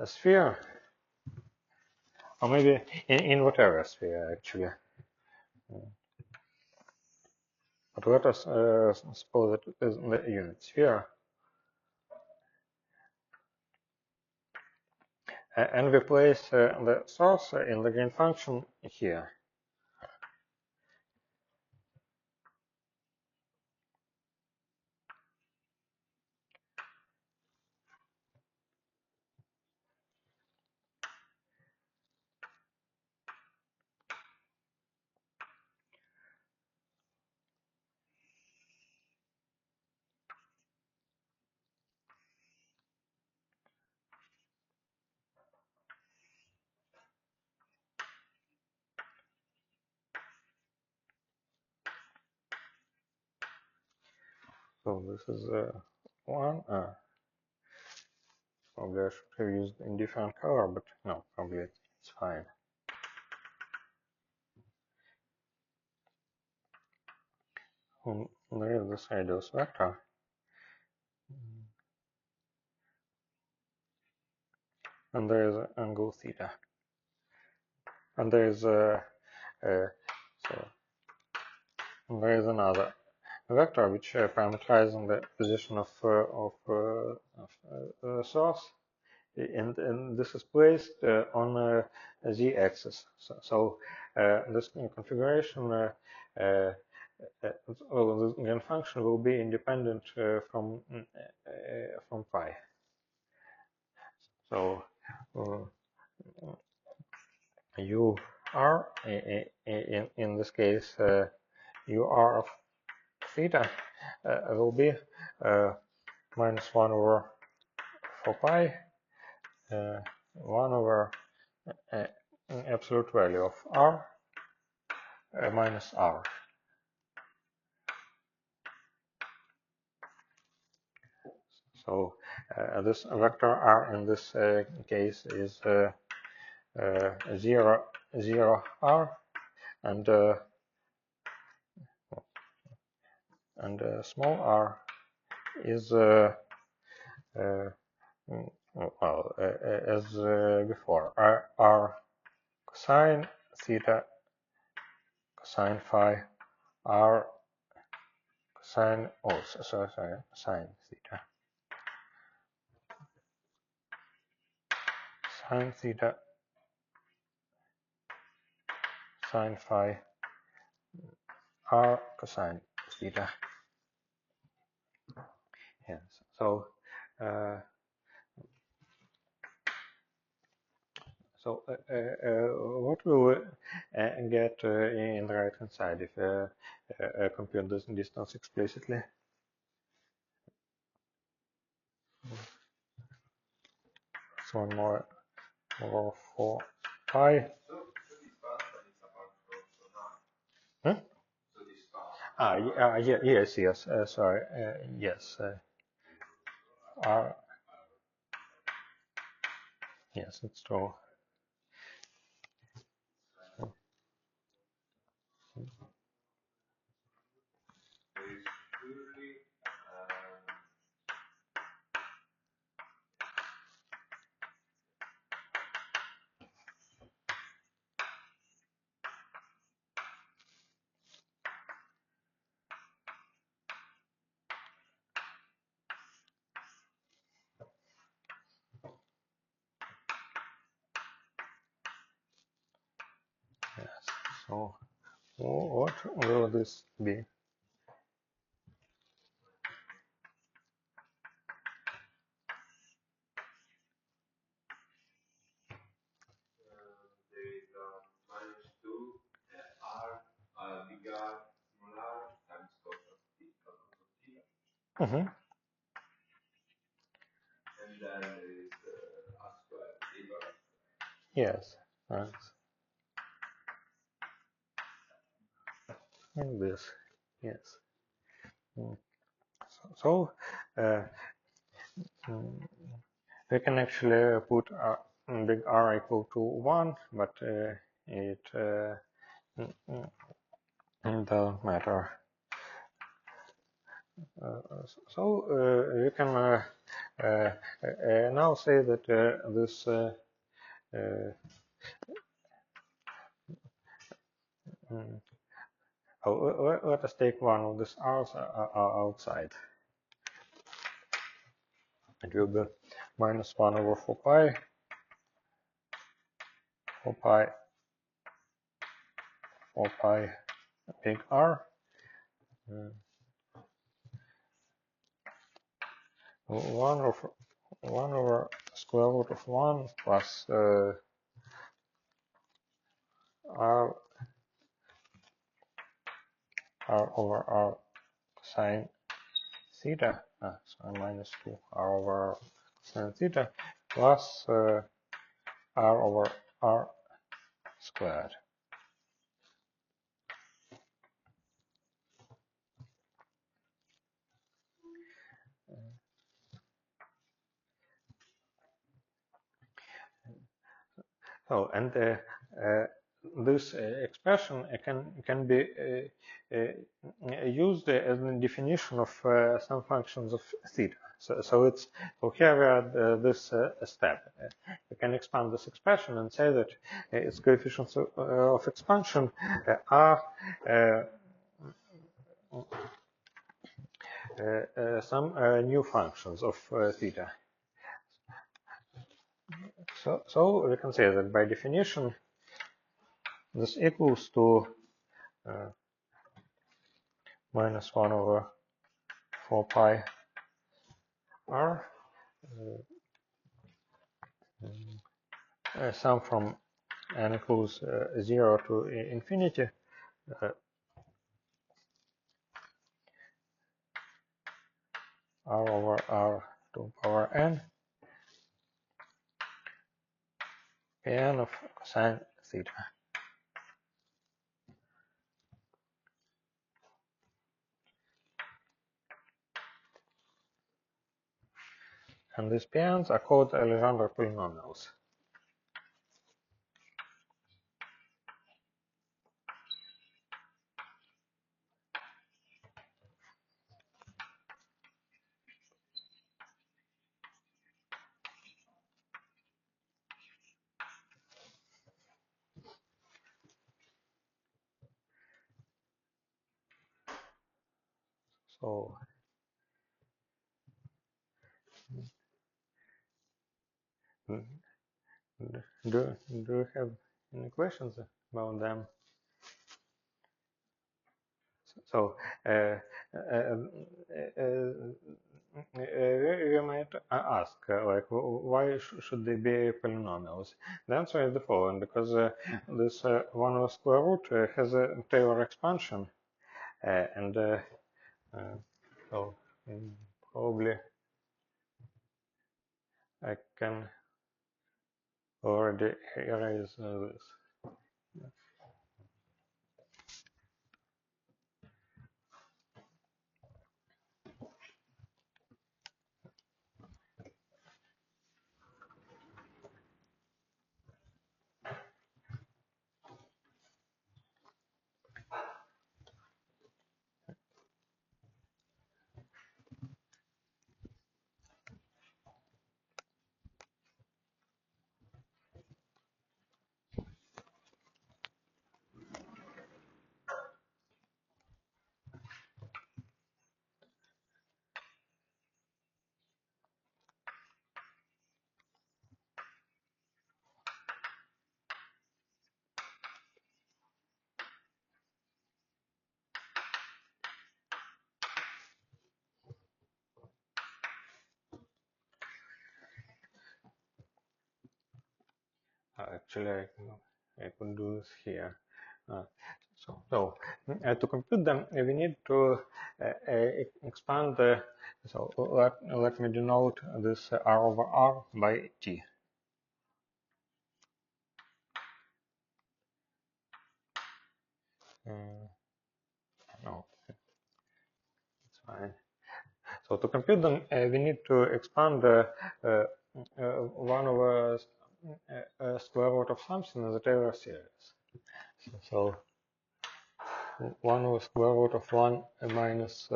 sphere, or maybe in whatever sphere actually. But let us suppose it is in the unit sphere. And we place the source in the gain function here. So this is one. Probably I should have used in different color, but no, probably it's fine. There is this radius vector. And there is an angle theta. And there is so there is another vector which parameterizes the position of source, and this is placed on z-axis. So this configuration, well, the gain function will be independent from phi. So u r in this case u r of theta will be minus 1 over 4 pi 1 over absolute value of r minus r. So this vector r in this case is 0, 0 r, and small r is well, as before, r cosine theta, cosine phi, r cosine, oh, sorry, sine theta, sine theta, sine phi, r cosine theta. Yes, so So what will we get in the right hand side if compute this distance explicitly? So 1 more over 4 pi. Huh? Yes, yes, sorry, yes, R, yes, it's true. Yes, so what will this be? Mm-hmm. Yes, thanks. And this, yes. Mm. So, uh, mm, we can actually put big R equal to 1, but it doesn't matter. So you can now say that this mm, let us take one of these R's outside. It will be minus 1 over 4 pi, 4 pi, 4 pi big R. 1 over square root of 1 plus R over R sine theta, so minus 2 R over R sine theta plus R over R squared. Oh, and this expression can be used as a definition of some functions of theta. So it's so here we are at this step. We can expand this expression and say that its coefficients of expansion are some new functions of theta. So we can say that by definition, this equals to minus 1 over 4 pi r, sum from n equals 0 to infinity, r over r to power n, n of sine theta. And these pns are called Legendre polynomials. So do you have any questions about them? So you might ask, like, why should they be polynomials? The answer is the following, because this 1 over square root has a Taylor expansion, and so probably I can already erase this. Actually, I could do this here. Uh, to compute them, we need to expand the. So let me denote this r over r by t. No, it's fine. So to compute them, we need to expand the 1 over square root of something as a Taylor series. So 1 over square root of 1 minus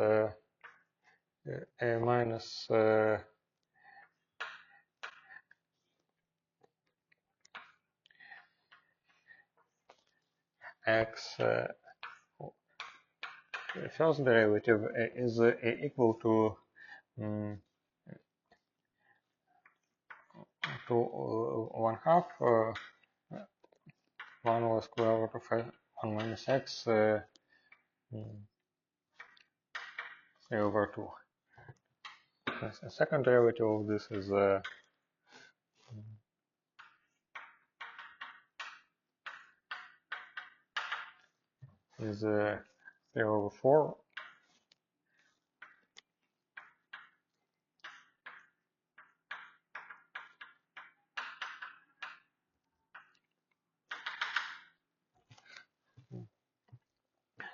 x first derivative is equal to um, to 1/2 1 over square root of 1 minus x 3 over 2. The second derivative of this is 3 over 4.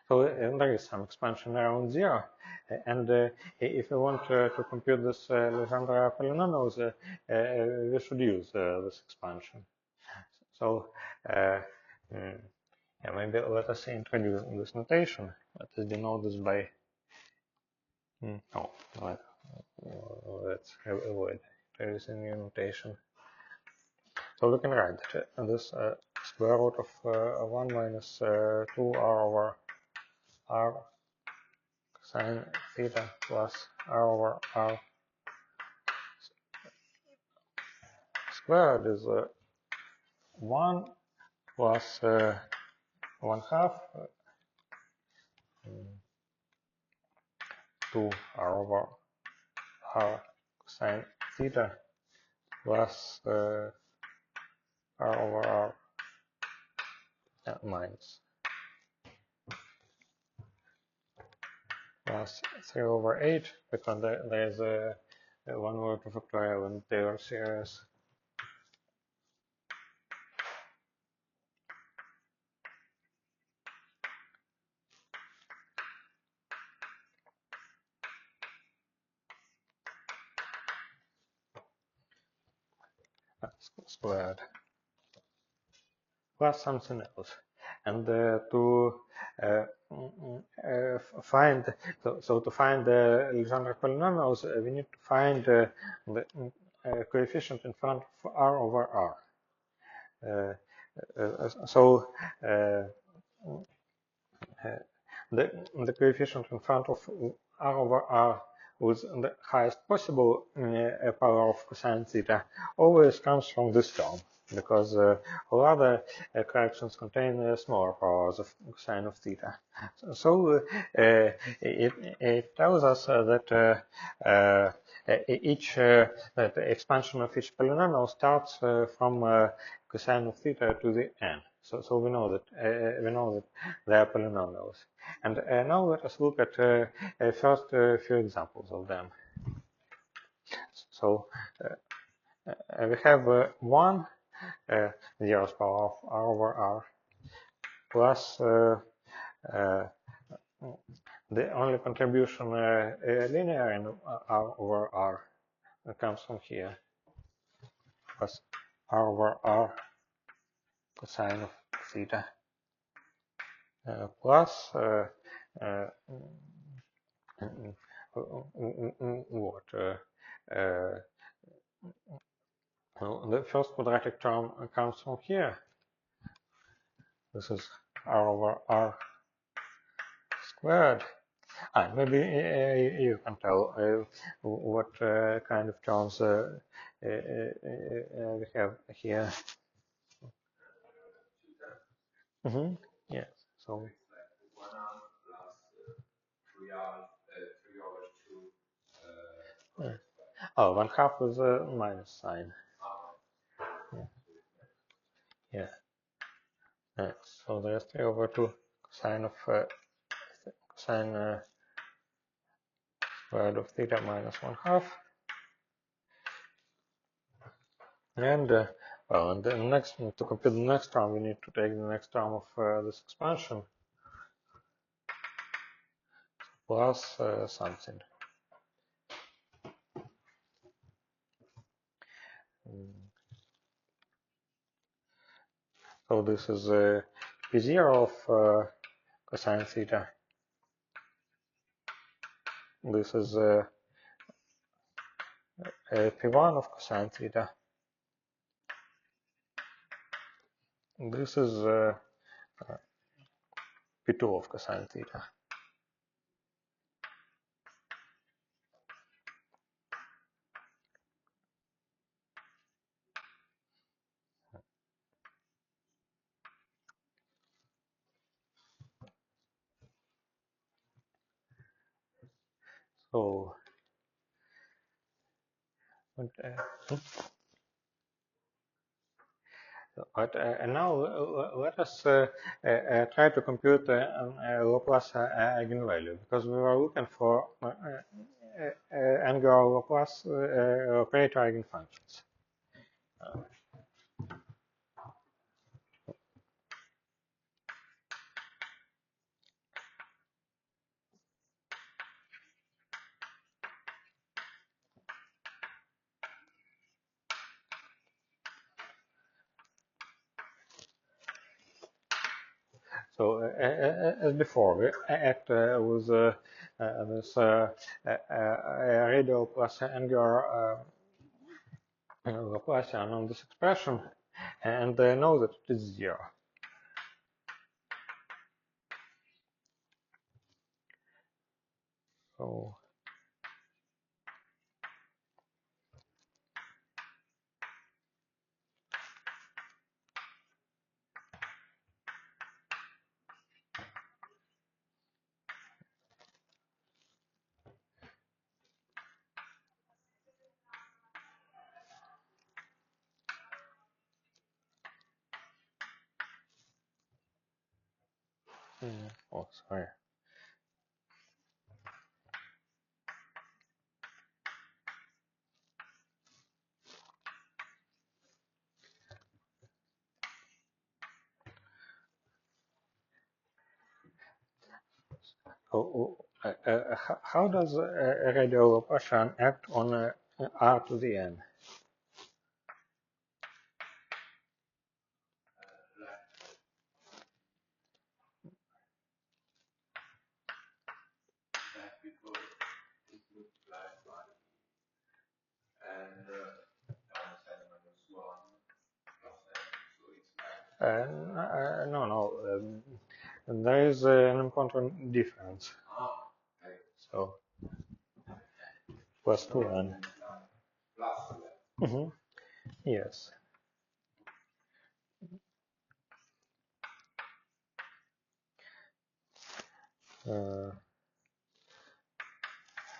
So there is some expansion around 0. And if you want to compute this Legendre polynomials, we should use this expansion. So yeah, maybe let us introduce this notation. Let us denote this by let's avoid introducing new notation. So we can write that this square root of 1 minus 2r over r sine theta plus r over r squared is 1 plus 1/2 2r over r sine theta plus r over r minus plus 3 over 8, because there is a 1 over 2 factorial in Taylor series. Squared plus something else, and to find to find the Legendre polynomials, we need to find the coefficient in front of r over r. The coefficient in front of r over r with the highest possible power of cosine theta always comes from this term, because all other corrections contain smaller powers of cosine of theta. So it tells us that that the expansion of each polynomial starts from cosine of theta to the n. So we know that they are polynomials. And now let us look at first few examples of them. So we have 1 zeroth power of r over r plus the only contribution linear in r over r comes from here, plus r over r cosine of theta plus what? Well, the first quadratic term comes from here. This is r over r squared. Maybe you can tell what kind of terms we have here. Yes. So. Oh, 1/2 is a minus sign. Yeah. So there's 3 over 2 cosine of cosine squared of theta minus 1/2. And well, and the next, to compute the next term, we need to take the next term of this expansion plus something. So this is P0 of cosine theta. This is P1 of cosine theta. This is P2 of cosine theta. So, and now let us try to compute a Laplace eigenvalue, because we were looking for angular Laplace operator eigenfunctions. So as before, we act with this radial plus angular Laplacian on this expression, and know that it is 0. So oh, sorry. So, how does a radial Laplacian act on r to the n? No. There is an important difference. So plus 2n. Yes.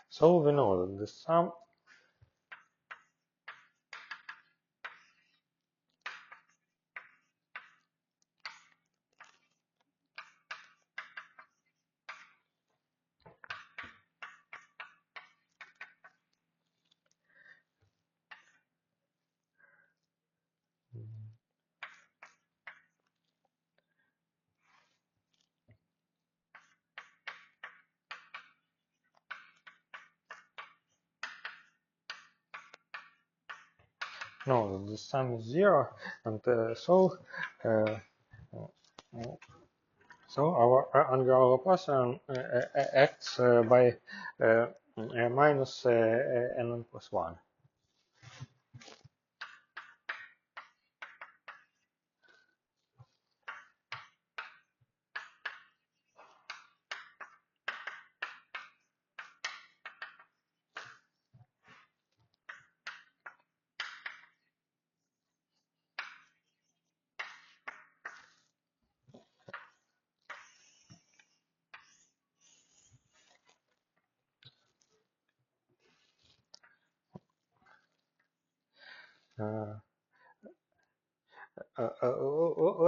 So we know that the sum no, the sum is 0, and uh, so our angular Laplacian acts by minus n plus 1.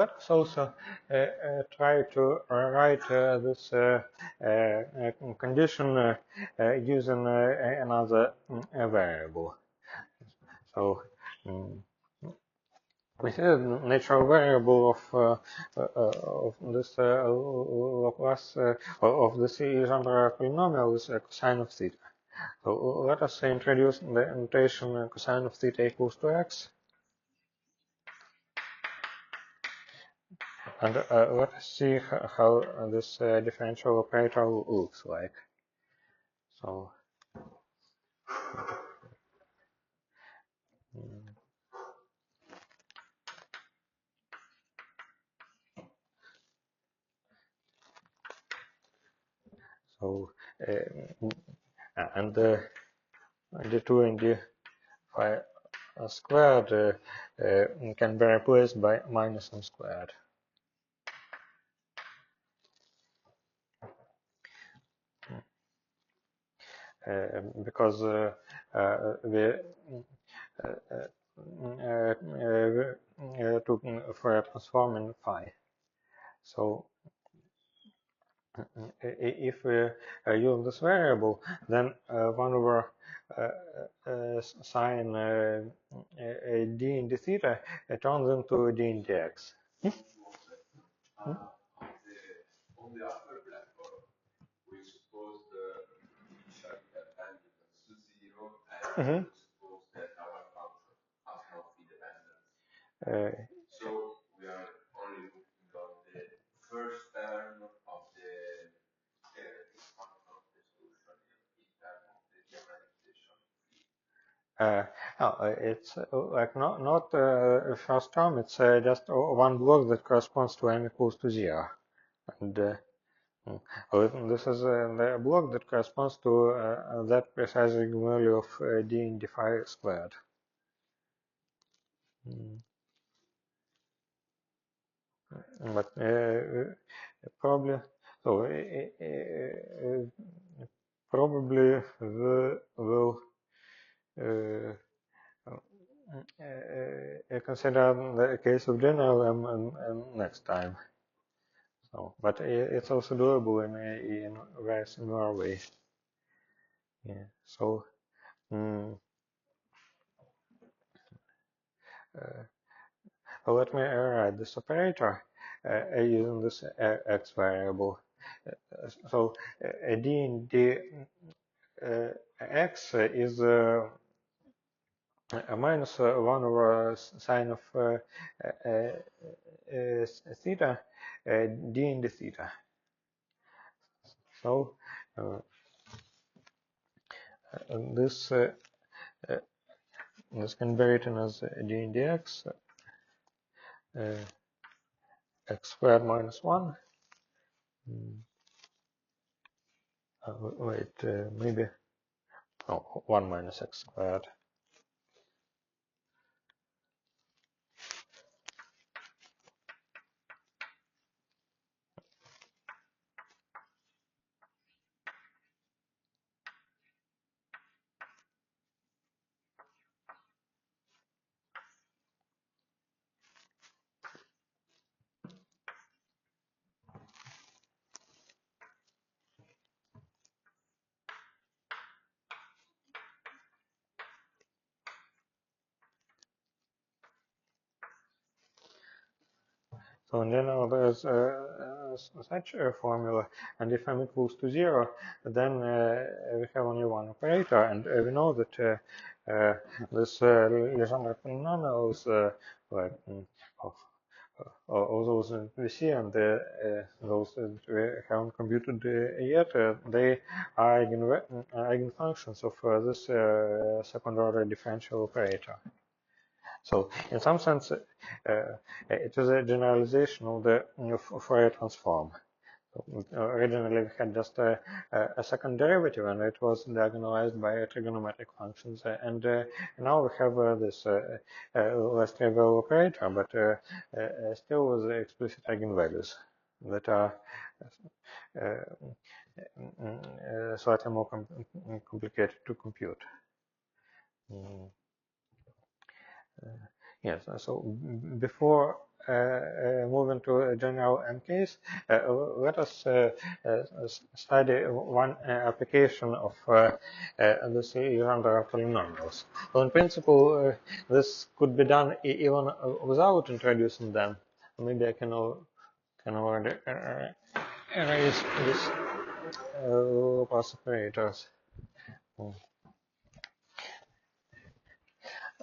Let us also try to write this condition using another variable. So we see the natural variable of this Laplace of this Legendre polynomial is cosine of theta. So let us introduce the notation cosine of theta equals to x. And let us see how this differential operator looks like. So, so and the 2 and the 5 squared can be replaced by minus m squared. Because we took for a transform in phi. So if we use this variable, then 1 over sine d in d theta turns into d in dx. Mm-hmm. So we are only looking on the first term of the expansion of the solution in terms of the generalization. No, it's like not first term. It's just one block that corresponds to m equals to 0, and this is the block that corresponds to that precise eigenvalue of d in d phi squared. But probably so probably will consider the case of general next time. So, but it's also doable in a very similar way. Yeah. So. Let me write this operator using this x variable. So d in d x is minus 1 over sine of theta d in d theta. So this this can be written as d in dx x squared minus 1. Wait, maybe oh, 1 minus x squared. So in general, there's such a formula, and if m equals to 0, then we have only one operator, and we know that this Legendre polynomials, like of all those we see and those that we haven't computed yet, they are eigenfunctions of this second-order differential operator. So, in some sense, it is a generalization of the Fourier transform. Originally, we had just a second derivative, and it was diagonalized by trigonometric functions. And now we have this less trivial operator, but still with explicit eigenvalues that are slightly more complicated to compute. Yes, so before moving to a general M case, let us study one application of this Legendre polynomials. So in principle, this could be done even without introducing them. Maybe I can already erase these low-pass operators.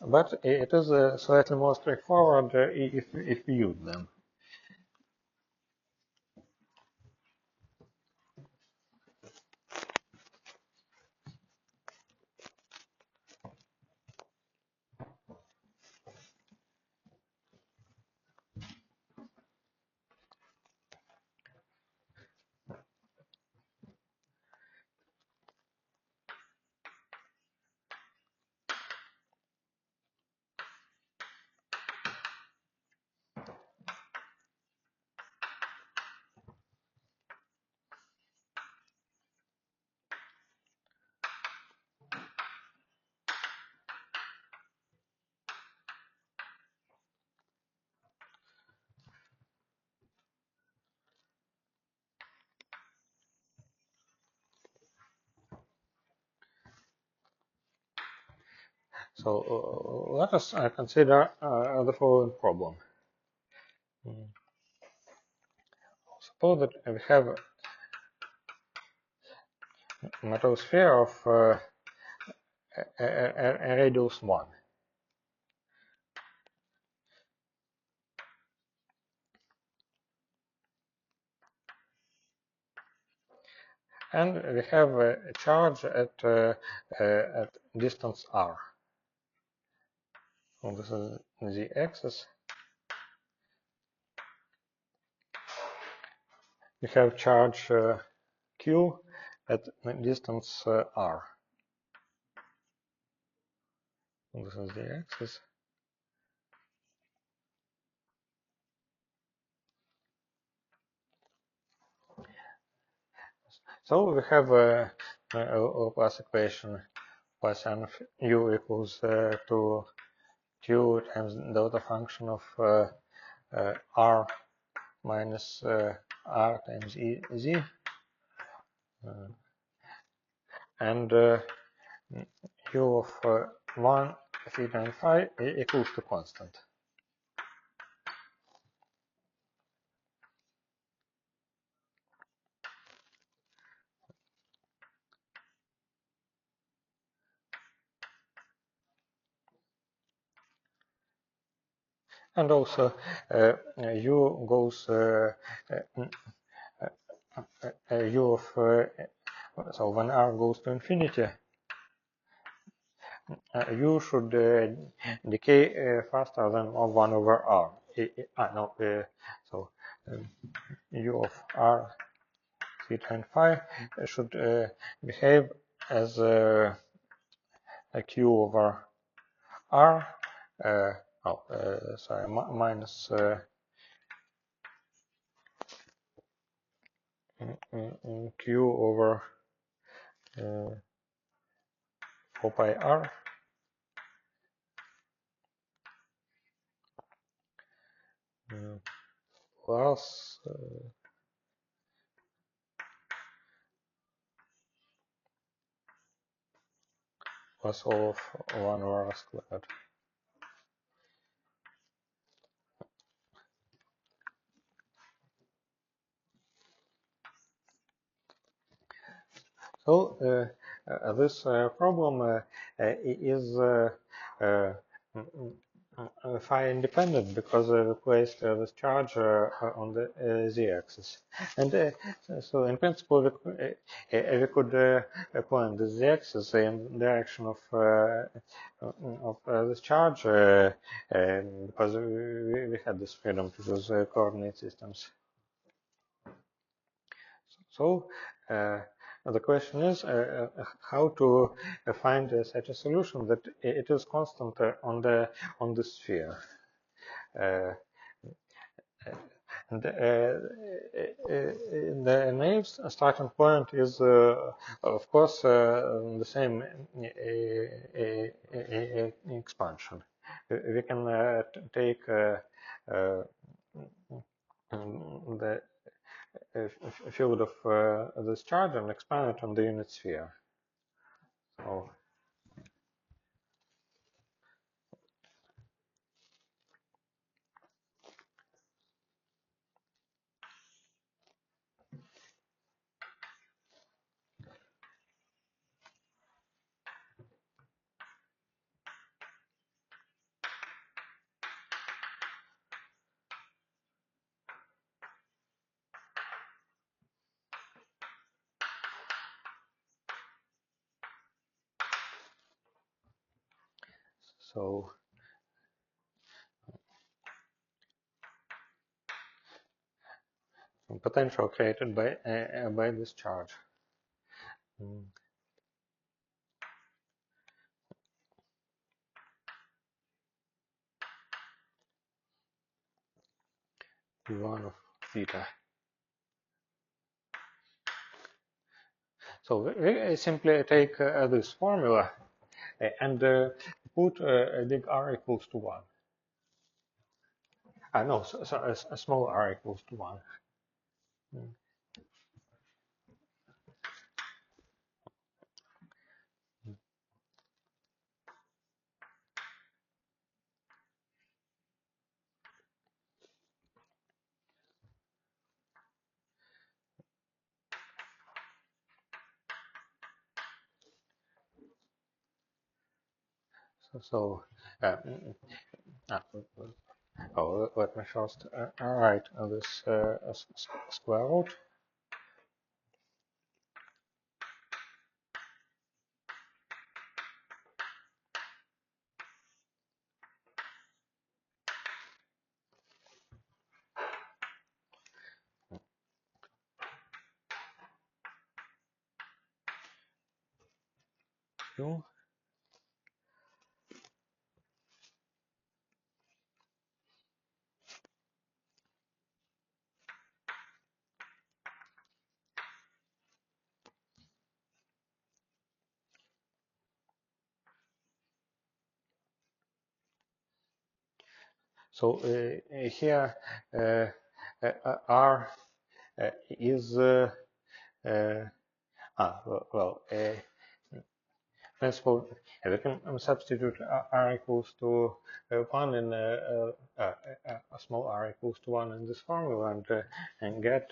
But it is slightly more straightforward if we use them. So let us consider the following problem. Suppose that we have a metal sphere of a radius 1. And we have a charge at distance r. So this is the axis. We have charge q at distance r. So this is the axis. So we have a Laplace equation plus n of u equals to q times delta function of r minus r times z, and u of 1, theta, and phi equals to constant. And also u goes u of so when r goes to infinity, u should decay faster than 1 over r. So u of r, theta, and phi should behave as q over r, sorry, minus q over 4 pi r plus all of 1 over r squared. So this problem is phi independent because we placed this charge on the z-axis, and so in principle we could point the z-axis in direction of this charge because we had this freedom to use coordinate systems. So the question is how to find such a solution that it is constant on the sphere. And the naive starting point is, of course, the same expansion. We can take the field of this charge and expand it on the unit sphere. So potential created by this charge. V1 of theta. So we simply take this formula and put big R equals to 1. No, so a small r equals to 1. So let me first write this square root. Q. So here R is principle. We can substitute r equals to 1 in a small r equals to 1 in this formula and get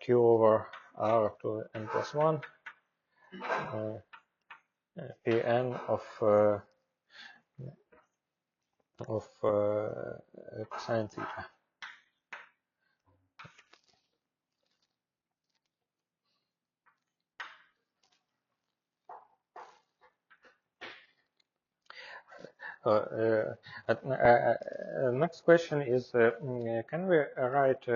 q over r to n plus 1 pn of cosine theta. Next question is, can we write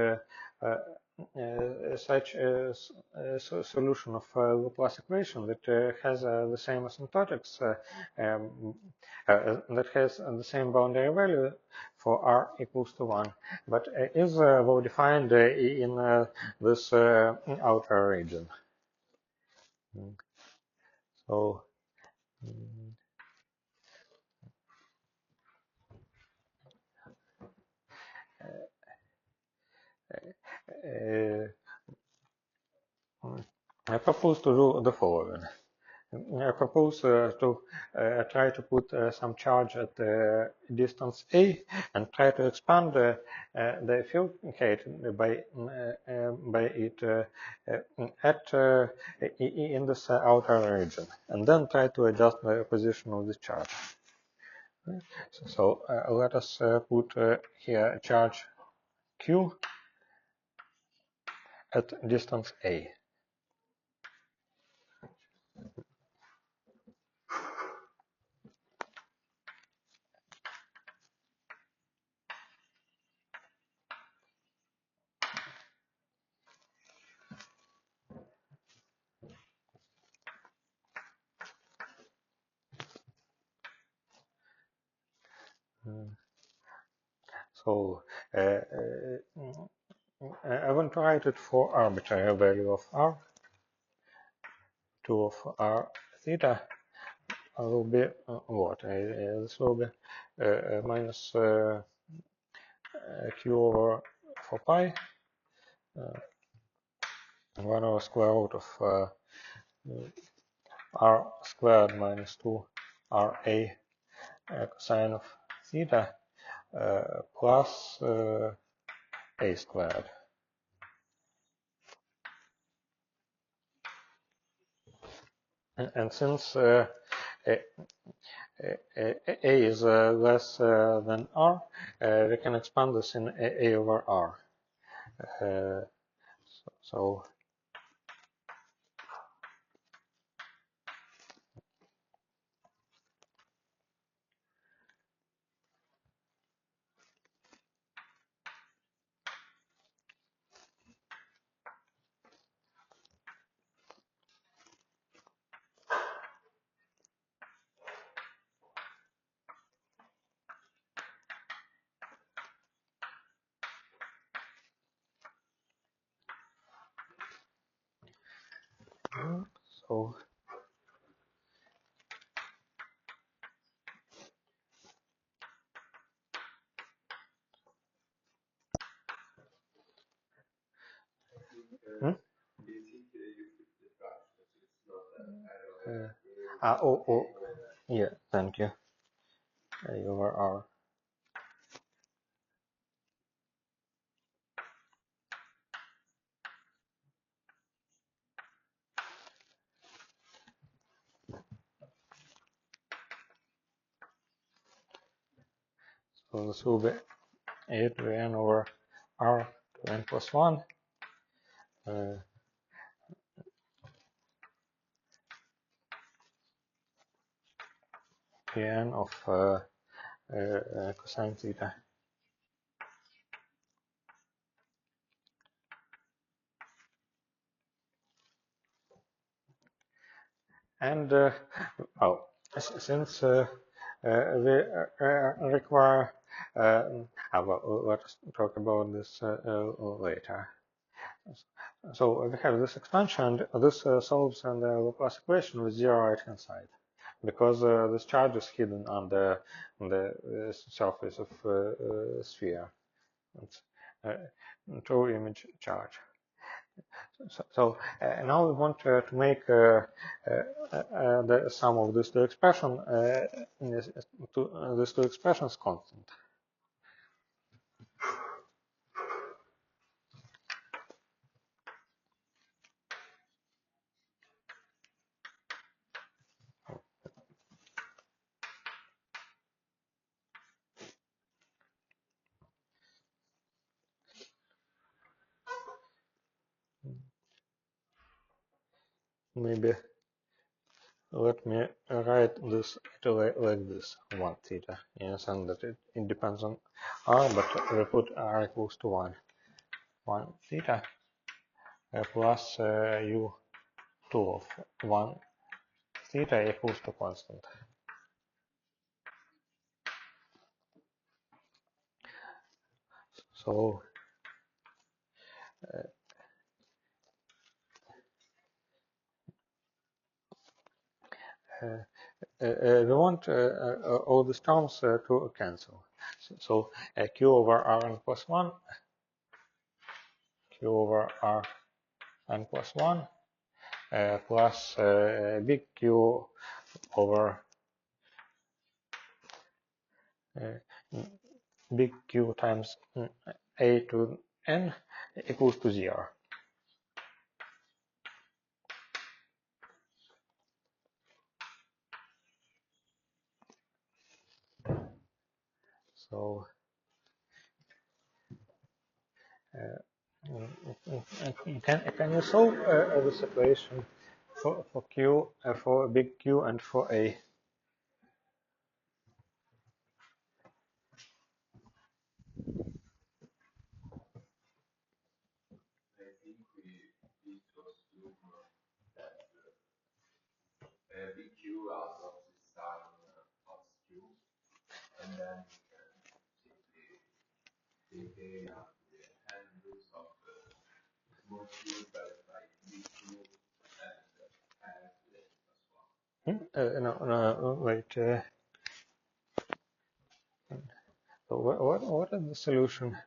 such a solution of the Laplace equation that has the same asymptotics, that has the same boundary value for r equals to 1, but is well defined in this outer region. So uh, I propose to do the following. I propose to try to put some charge at distance a and try to expand the field created by it at in this outer region, and then try to adjust the position of the charge. So let us put here charge q at distance a. So I want to write it for arbitrary value of r. 2 of r theta will be what? This will be minus q over 4 pi 1 over square root of r squared minus 2 ra cosine of theta plus a squared. And since a is less than r, we can expand this in a over r. So so hmm? Oh, yeah, thank you. A over r. So this will be 8 to n over r to n plus 1. Pn of cosine theta. And since we require, well, let's talk about this later. So we have this expansion, this solves the Laplace equation with zero right-hand side, because this charge is hidden under the surface of sphere. It's true image charge. So now we want to make the sum of these two expressions, these two expressions constant. Maybe let me write this like this, 1 theta, in the sense that it depends on r, but we put r equals to 1 theta. plus u2 of 1 theta equals to constant. So we want all these terms to cancel. So q over rn plus 1, q over rn plus 1 plus big Q over big Q times a to n equals to 0. So can you solve this equation for Q, for big Q and for A? No, wait. So what is the solution?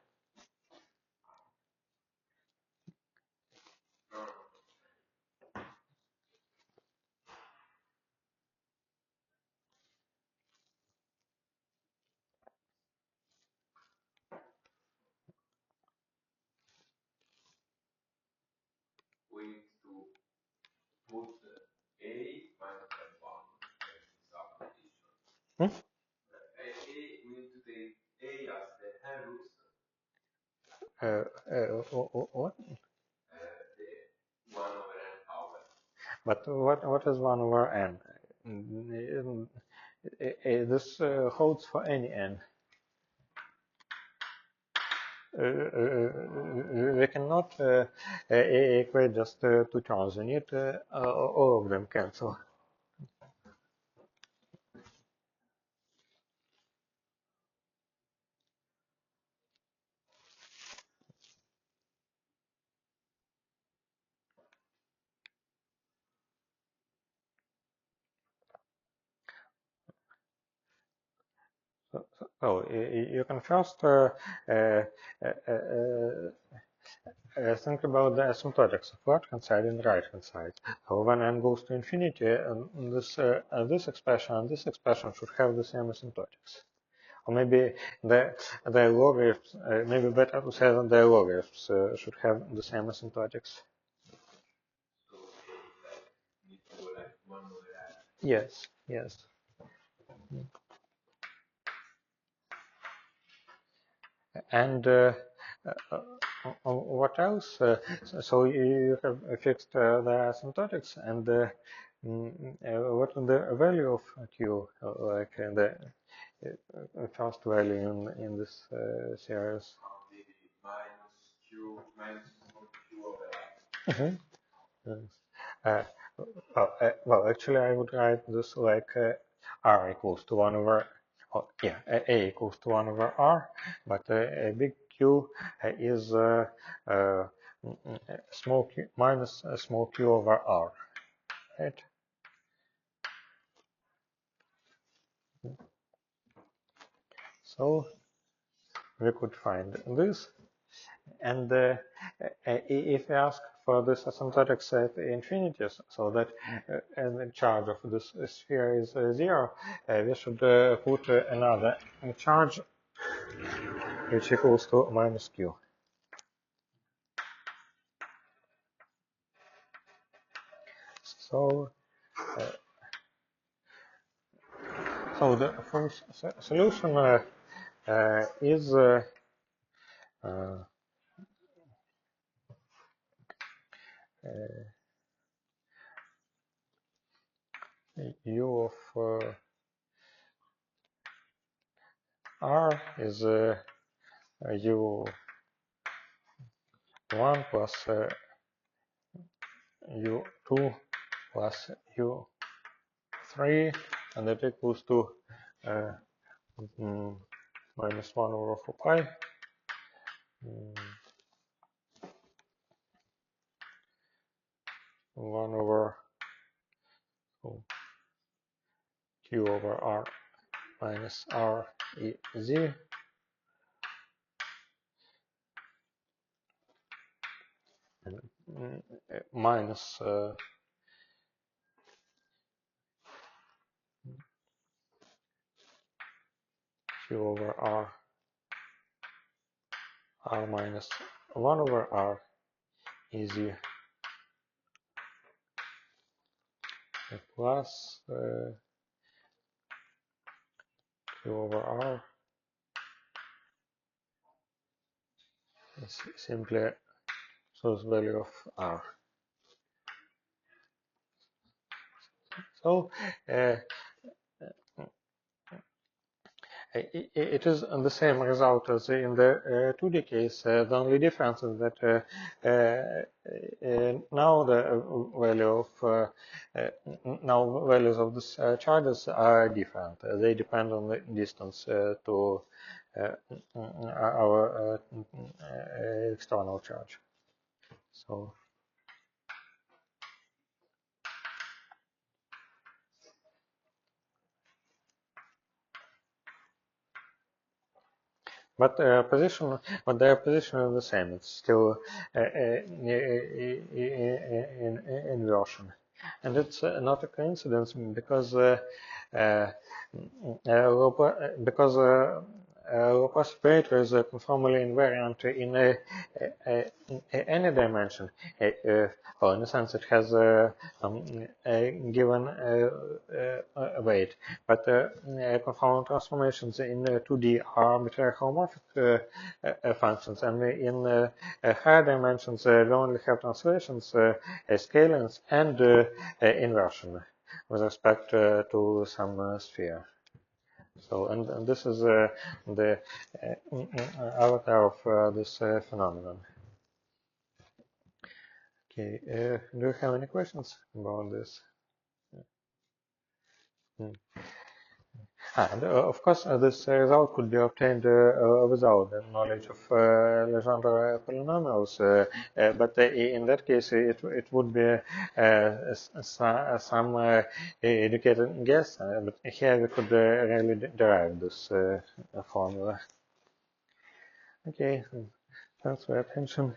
Hmm? What? But what is 1 over n? This holds for any n. We cannot equate just two terms. We need all of them cancel. So you can first think about the asymptotics of left-hand side and right-hand side. So when n goes to infinity, this expression and this expression should have the same asymptotics. Or maybe the logarithms, maybe better to say that the logarithms should have the same asymptotics. Yes, yes. And what else? So you have fixed the asymptotics, and what is the value of Q, like the first value in this series? Mhm. Yes. Uh, well, actually, I would write this like r equals to 1 over, oh, yeah, a equals to 1 over r, but a big Q is small q minus a small q over r, right? So we could find this. And if we ask for this asymptotic set infinities, so that the charge of this sphere is 0, we should put another charge which equals to minus q. So, so the first solution is u of r is u1 plus u2 plus u3, and that equals to minus 1 over 4 pi. 1 over q over r minus r e z minus q over r minus 1 over r e z plus q over r is simply source value of r. So it is the same result as in the 2D case. The only difference is that now the value of now values of these charges are different. They depend on the distance to our external charge. So. But their position is the same. It's still inversion, and it's not a coincidence because low pass operator is conformally invariant in any dimension. Well, in a sense, it has a given weight, but conformal transformations in 2D are arbitrary homomorphic functions, and in higher dimensions we only have translations, scalings, and inversion with respect to some sphere. So, and this is the avatar of this phenomenon. Okay, do you have any questions about this? And of course, this result could be obtained without the knowledge of Legendre polynomials, but in that case, it would be some educated guess. But here we could really derive this formula. Okay, thanks for your attention.